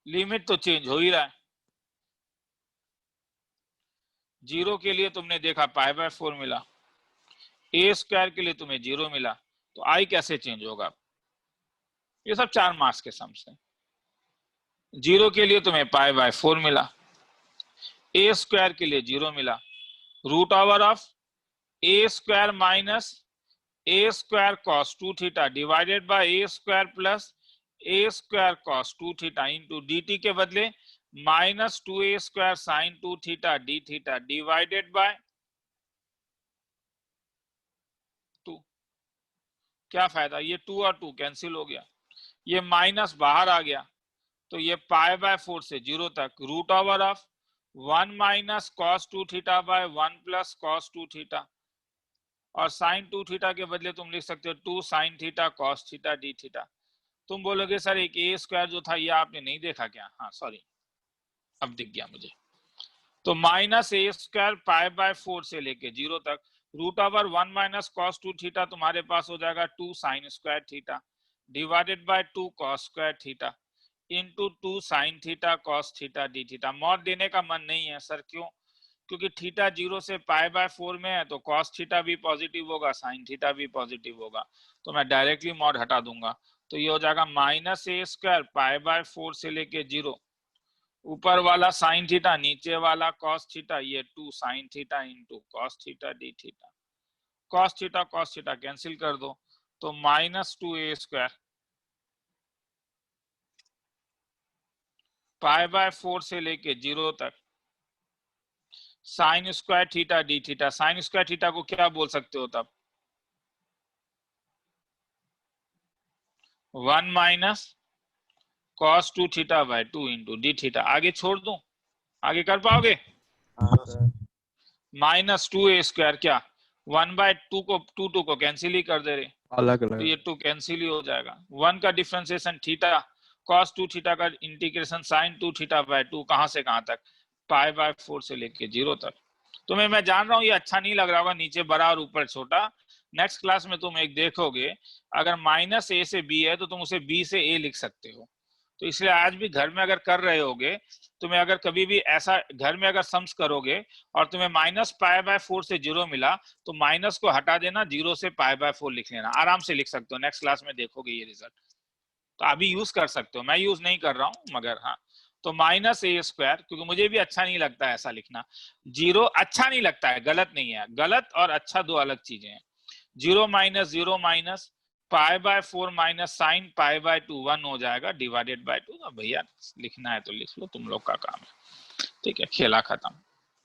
लिमिट तो चेंज हो ही रहा है, 0 के लिए तुमने देखा पाई बाय 4 मिला, a स्क्वायर के लिए तुम्हें 0 मिला, तो i कैसे चेंज होगा? ये सब 4 मार्क्स के सम्स हैं। 0 के लिए तुम्हें पाई बाय 4 मिला, a स्क्वायर के लिए 0 मिला, root over of a square minus a square cos 2 theta divided by a square plus a square cos 2 theta into dt के बदले minus 2a square sine 2 theta d theta divided by 2। क्या फायदा? ये 2 और 2 कैंसिल हो गया, ये माइनस बाहर आ गया, तो ये पाई बाय 4 से 0 तक root over of 1 minus cos 2 theta by 1 plus cos 2 theta, और साइन 2 थीटा के बदले तुम लिख सकते हो 2 sine theta cos theta d theta. तुम बोलोगे सर एक a स्क्वायर जो था ये आपने नहीं देखा क्या? हाँ सॉरी, अब दिख गया मुझे। तो minus a square pi by 4 से लेके 0 तक root over 1 minus cos 2 theta तुम्हारे पास हो जाएगा 2 sine square theta divided by 2 cos square theta into 2 sine theta cos theta d theta. मॉड देने का मन नहीं है सर, क्यों? क्योंकि थीटा 0 से पाई बाय 4 में है, तो कॉस थीटा भी पॉजिटिव होगा, साइन थीटा भी पॉजिटिव होगा, तो मैं डायरेक्टली मॉड हटा दूंगा। तो ये हो जाएगा minus a square pi by 4 से लेके 0, ऊपर वाला साइन थीटा नीचे वाला कॉस थीटा, ये 2 sine theta into cos theta d theta. Cos theta cancel कर दो, तो minus 2a square pi by 4 से लेके 0 तक sign square theta d theta. Sign square theta को क्या बोल सकते हो तब? 1 minus cos 2 theta bye 2 into d theta. आगे छोड़ दूं? आगे कर पाओगे? हाँ सर। माइनस 2a स्क्वायर, क्या 1 बाय 2 को 2 को कैंसिल ही कर दे रहे, अलग तो अलग ये 2 कैंसिल ही हो जाएगा। 1 का डिफरेंशिएशन थीटा, cos 2 थीटा का इंटीग्रेशन sin 2 थीटा बाय 2, कहां से कहां तक? पाई बाय 4 से लेके 0 तक। तुम्हें मैं जान रहा हूं ये अच्छा नहीं लग रहा होगा, नीचे बड़ा और ऊपर छोटा। नेक्स्ट क्लास में तुम एक देखोगे, अगर माइनस a से b है तो तुम उसे b से a लिख सकते हो। तो इसलिए आज भी घर में अगर कर रहे होगे, तुम्हें अगर कभी भी ऐसा घर में अगर सम्स करोगे और तुम्हें माइनस पाई बाय 4 से 0 मिला, तो माइनस को हटा देना, 0 से पाई बाय 4 लिख लेना, आराम से लिख सकते हो। नेक्स्ट क्लास में देखोगे ये रिजल्ट, तो अभी यूज कर सकते हो, मैं यूज नहीं कर रहा हूं मगर हाँ। तो माइनस a स्क्वायर, क्योंकि मुझे भी अच्छा नहीं लगता है ऐसा लिखना। 0 अच्छा नहीं लगता है, गलत नहीं है, गलत और अच्छा दो अलग चीजें हैं। 0 minus 0 minus pi by 4 minus sign pi by 2 1 हो जाएगा डिवाइडेड बाय 2। अब भैया लिखना है तो लिख लो, तुम लोग का काम है। ठीक है, खेला खत्म।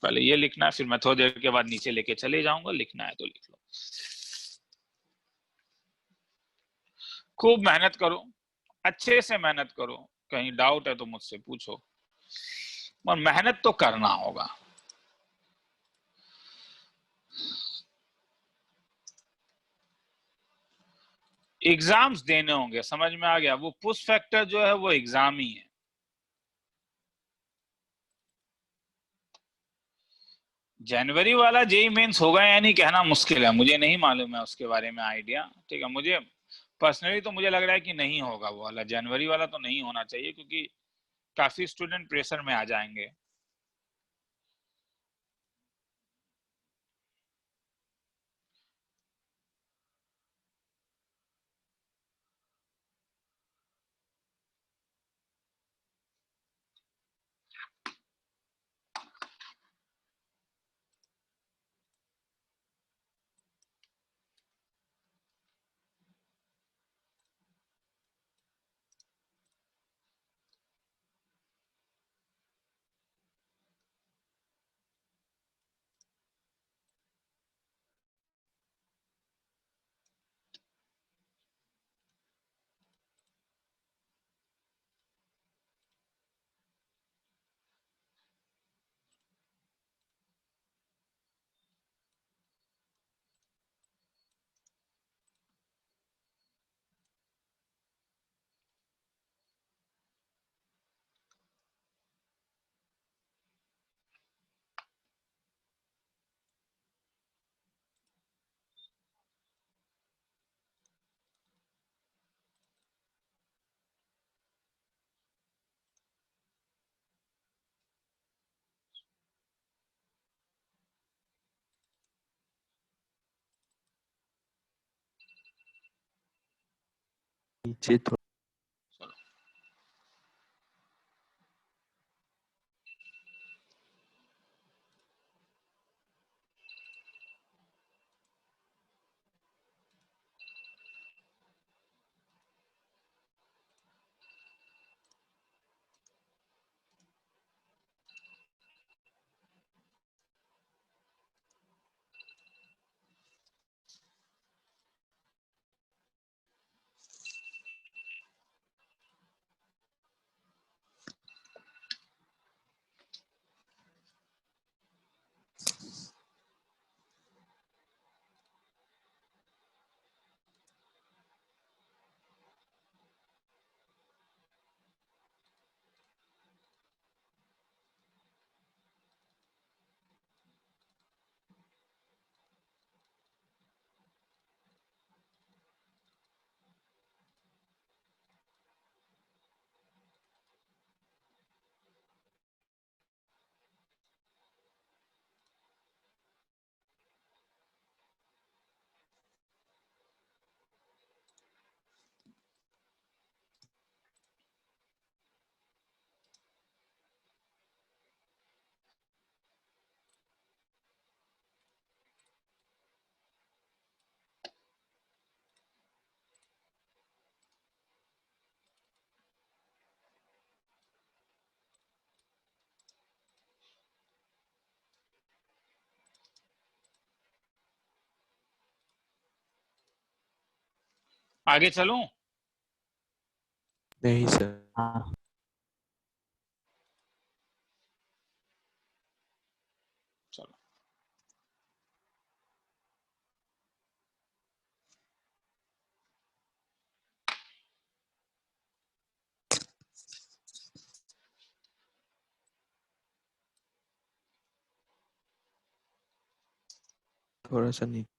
पहले ये लिखना है, फिर मैं थोड़ी देर के बाद नीचे लेके चले जाऊंगा। लिखना है तो लिख लो, खूब मेहनत करो, अच्छे से मेहनत करो। कहीं डाउट है तो मुझसे पूछो, और मेहनत तो करना होगा। एग्जाम्स देने होंगे, समझ में आ गया। वो पुश फैक्टर जो है वो एग्जाम ही है। जनवरी वाला जेई मेंस होगा या नहीं कहना मुश्किल है, मुझे नहीं मालूम है उसके बारे में आइडिया। ठीक है, मुझे पर्सनली तो मुझे लग रहा है कि नहीं होगा वो वाला, जनवरी वाला तो नहीं होना चाहिए, क्योंकि काफी स्टूडेंट प्रेशर में आ जाएंगे। नीचे थोड़ा आगे चलूं? नहीं सर। हाँ चलो, थोड़ा सा नीचे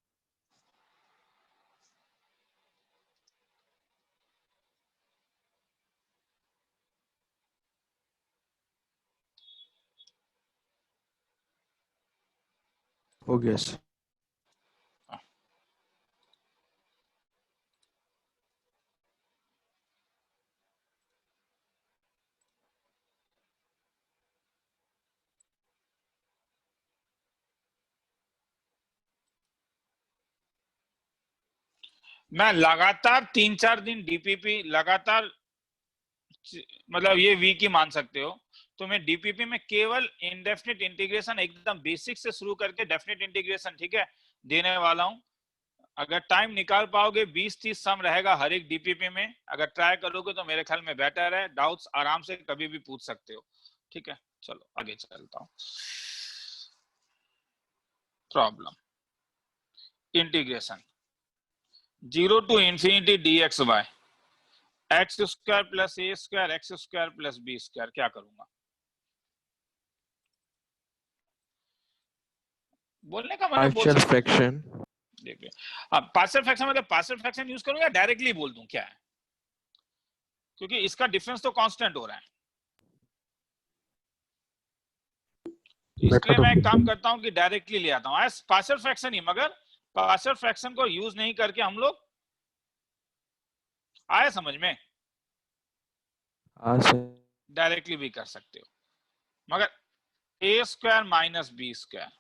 हो गया सर। मैं लगातार 3-4 दिन डीपीपी लगातार, मतलब ये वीक ही मान सकते हो, तो मैं डीपीपी में केवल इंडेफिनिट इंटीग्रेशन एकदम बेसिक से शुरू करके डेफिनिट इंटीग्रेशन, ठीक है, देने वाला हूं। अगर टाइम निकाल पाओगे 20-30 सम रहेगा हर एक डीपीपी में, अगर ट्राई करोगे तो मेरे ख्याल में बेटर है। डाउट्स आराम से कभी भी पूछ सकते हो, ठीक है। चलो आगे चलता हूं। Problem integration 0 to infinity dxy x square plus a square x square plus b square. क्या करूंगा? बोलने का मैंने बोल Partial सकता हूं। fraction. देखिए, अब पार्शियल फ्रैक्शन मतलब पार्शियल फ्रैक्शन यूज करूं या डायरेक्टली बोल दूं क्या है, क्योंकि इसका डिफरेंस तो कांस्टेंट हो रहा है। तो इसलिए Method मैं एक of काम करता हूं कि डायरेक्टली ले आता हूं, पार्शियल फ्रैक्शन ही, मगर पार्शियल फ्रैक्शन को यूज नहीं करके हम लोग, आया समझ में, हाँ सर। डायरेक्टली भी कर सकते हो। मगर ए स्क्वायर माइनस बी स्क्वायर,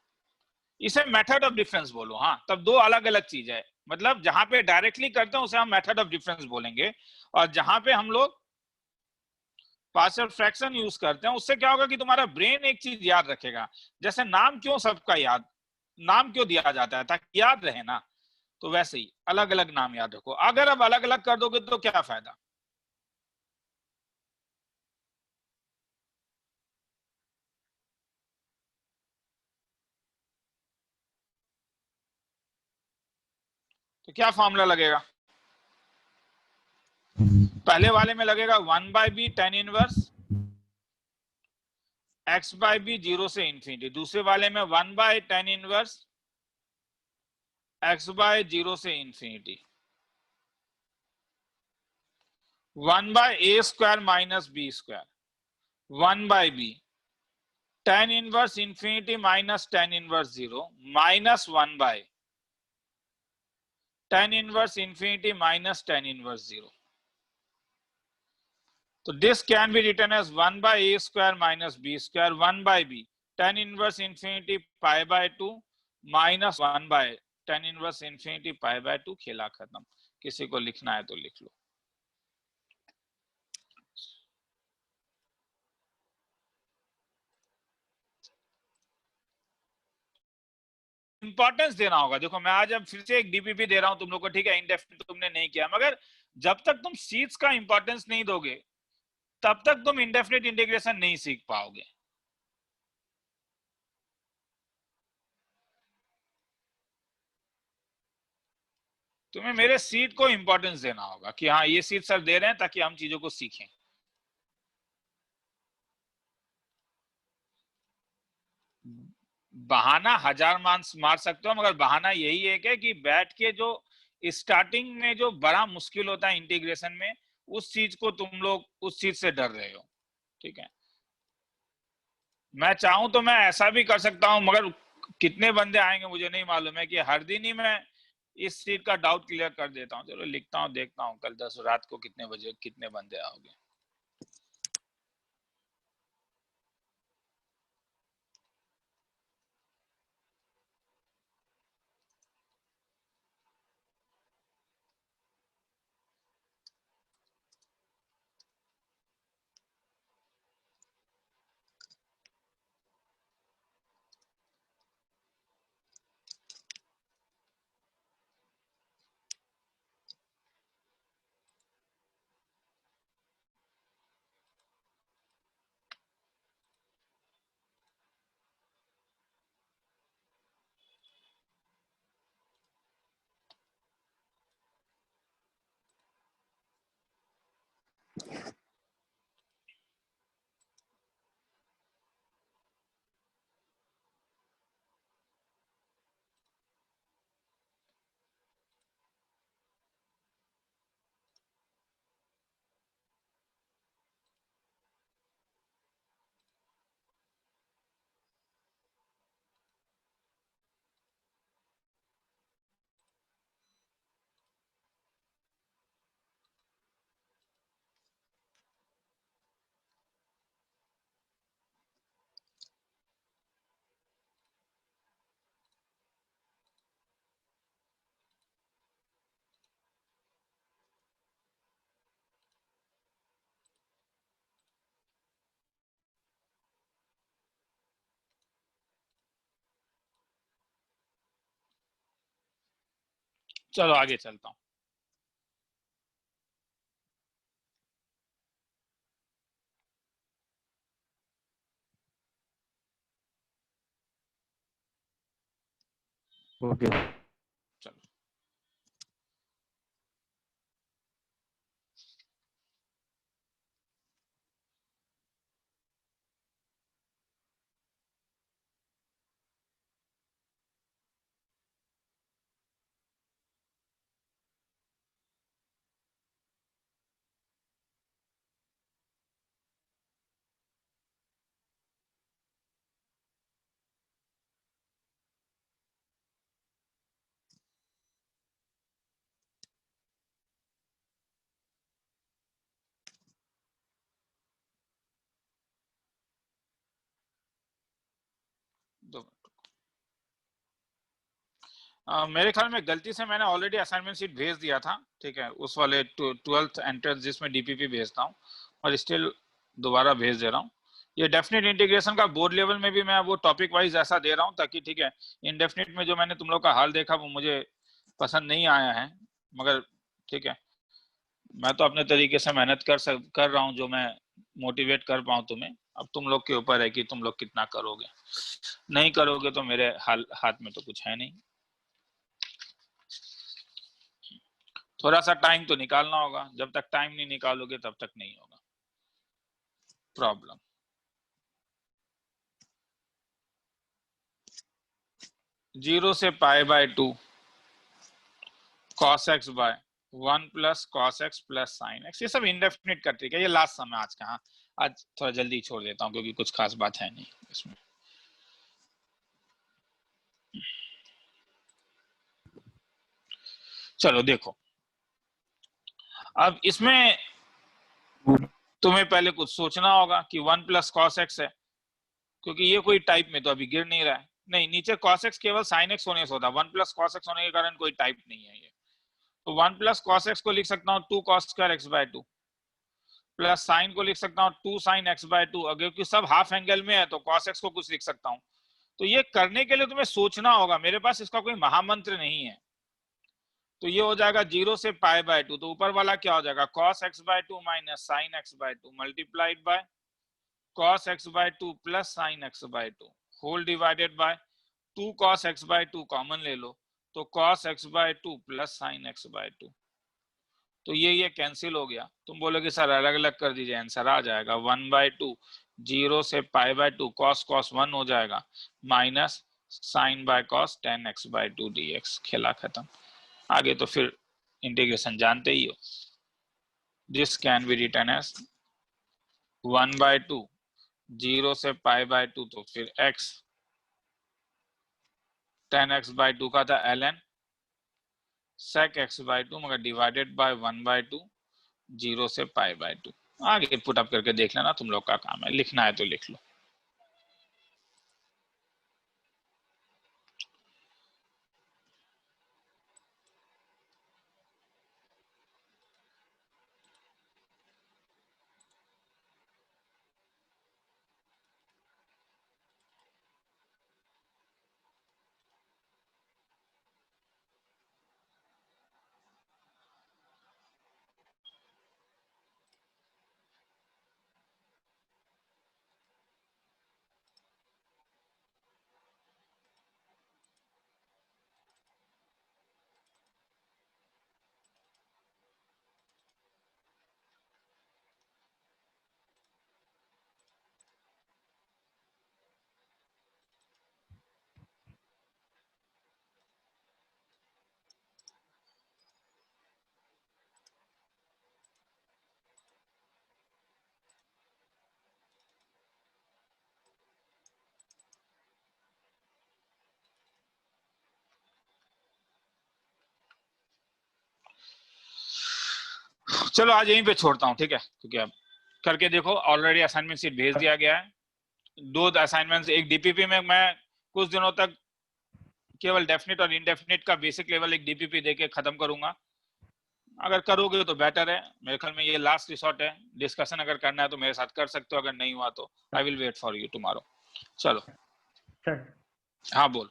इसे मेथड ऑफ डिफरेंस बोलो। हाँ, तब दो अलग अलग चीज है। मतलब जहां पे डायरेक्टली करते हैं उसे हम मेथड ऑफ डिफरेंस बोलेंगे, और जहां पे हम लोग पार्शियल फ्रैक्शन यूज करते हैं उससे क्या होगा कि तुम्हारा ब्रेन एक चीज याद रखेगा। जैसे नाम क्यों सबका याद, नाम क्यों दिया जाता है, ताकि याद रहे ना, तो वैसे ही अलग अलग नाम याद रखो। अगर अब अलग अलग कर दोगे तो क्या फायदा? तो क्या फॉर्मूला लगेगा? पहले वाले में लगेगा 1/b tan इनवर्स x/b 0 से इंफिनिटी, दूसरे वाले में 1/tan इनवर्स x/0 से infinity, 1/a square minus b square, 1/b tan inverse infinity minus tan inverse 0 minus 1/tan inverse infinity minus tan inverse 0। So this can be written as 1/a square minus b square 1/b tan inverse infinity pi by 2 minus 1/tan inverse infinity pi by 2। खेला खत्म। किसी को लिखना है तो लिख लो। इंपॉर्टेंस देना होगा। देखो मैं आज अब फिर से एक डीपीपी दे रहा हूं तुम लोग को, ठीक है, इंडेफिनिट तुमने नहीं किया, मगर जब तक तुम सीट्स का इंपॉर्टेंस नहीं दोगे तब तक तुम इंडेफिनिट इंटीग्रेशन नहीं सीख पाओगे। तुम्हें मेरे सीट को इंपॉर्टेंस देना होगा कि हाँ ये सीट सर दे रहे हैं ताकि हम चीजों को सीखें। बहाना हजार मार सकते हो, मगर बहाना यही है कि बैठ के जो स्टार्टिंग में जो बड़ा मुश्किल होता है इंटीग्रेशन में, उस चीज को तुम लोग उस चीज से डर रहे हो, ठीक है। मैं चाहूं तो मैं ऐसा भी कर सकता हूं, मगर कितने बंदे आएंगे मुझे नहीं मालूम है कि हर दिन ही मैं इस चीज का डाउट क्लियर कर देता हूं। चलो लिखता हूं, देखता हूं कल 10 रात को कितने बजे कितने बंदे आओगे। चलो आगे चलता हूँ। ओके। चलो दो मेरे ख्याल में गलती से मैंने ऑलरेडी असाइनमेंट शीट भेज दिया था, ठीक है, उस वाले 12th एंट्रेंस जिसमें डीपीपी भेजता हूँ, और स्टिल दोबारा भेज दे रहा हूँ। ये डेफिनेट इंटीग्रेशन का बोर्ड लेवल में भी मैं वो टॉपिक वाइज ऐसा दे रहा हूँ ताकि, ठीक है, इनडेफिनेट में जो मैंने तुम लोग का हाल देखा वो मुझे पसंद नहीं आया है, मगर ठीक है, मैं तो अपने तरीके से मेहनत कर रहा हूँ जो मैं मोटिवेट कर पाऊँ तुम्हें। अब तुम लोग के ऊपर है कि तुम लोग कितना करोगे, नहीं करोगे तो मेरे हाथ में तो कुछ है नहीं। थोड़ा सा टाइम तो निकालना होगा, जब तक टाइम नहीं निकालोगे तब तक नहीं होगा प्रॉब्लम। जीरो से pi by 2 cos x by 1 plus cos x plus sin x, ये सब इंडेफिनिट का ट्रिक है। ये लास्ट समय आज का, हाँ आज थोड़ा जल्दी छोड़ देता हूँ क्योंकि कुछ खास बात है नहीं इसमें। चलो देखो, अब इसमें तुम्हें पहले कुछ सोचना होगा कि 1 प्लस कॉस एक्स है, क्योंकि ये कोई टाइप में तो अभी गिर नहीं रहा है। नहीं, नीचे cos x केवल sin x होने से होता है, 1 प्लस cos x होने के कारण कोई टाइप नहीं है ये। तो 1 प्लस cos x को लिख सकता हूँ 2 cos square x by 2, plus sine को लिख सकता हूँ 2 sin x बाय 2। अगर क्योंकि सब हाफ एंगल में है तो cos x को कुछ लिख सकता हूँ। तो ये करने के लिए तुम्हें सोचना होगा, मेरे पास इसका कोई महामंत्र नहीं है। तो ये हो जाएगा 0 से पाई बाय 2, तो ऊपर वाला क्या हो जाएगा cos x by 2 minus sin x by 2 multiplied by cos x by 2 plus sin x by 2 whole divided by 2 cos x by 2 common ले लो तो cos x by 2 plus sin x by 2। तो ये कैंसिल हो गया। तुम बोलोगे सर अलग अलग कर दीजिए, आंसर आ जाएगा 1 बाय 2 0 से पाई बाय 2 cos cos 1 हो जाएगा minus sin by cos tan x by 2 dx। खेला खत्म। आगे तो फिर इंटीग्रेशन जानते ही हो। This can be written as 1 by 2 0 से पाई बाय 2 तो फिर x tan x बाय 2 का था ln sec x बाय 2 मगर डिवाइडेड बाय 1 बाय 2 0 से पाई बाय 2। आगे पुट अप करके देख लेना, तुम लोग का काम है, लिखना है तो लिख लो। चलो आज यहीं पे छोड़ता हूँ, ठीक है, क्योंकि अब करके देखो, ऑलरेडी असाइनमेंट शीट भेज दिया गया है। 2 असाइनमेंट्स, एक डीपीपी में मैं कुछ दिनों तक केवल डेफिनेट और इनडेफिनेट का बेसिक लेवल एक डीपीपी देके खत्म करूंगा। अगर करोगे तो बेटर है, मेरे ख्याल में ये लास्ट रिसोर्ट है। डिस्कशन अगर करना है तो मेरे साथ कर सकते हो, अगर नहीं हुआ तो I will wait for you tomorrow. चलो सर हाँ बोल।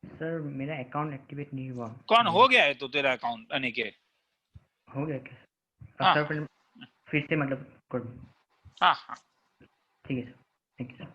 सर मेरा अकाउंट एक्टिवेट नहीं हुआ। कौन हो गया है तो तेरा अकाउंट अनिकेत? हो गया क्या? हाँ अब सर फिर से मतलब कर दूं? हाँ हाँ। ठीक है सर, थैंक यू सर।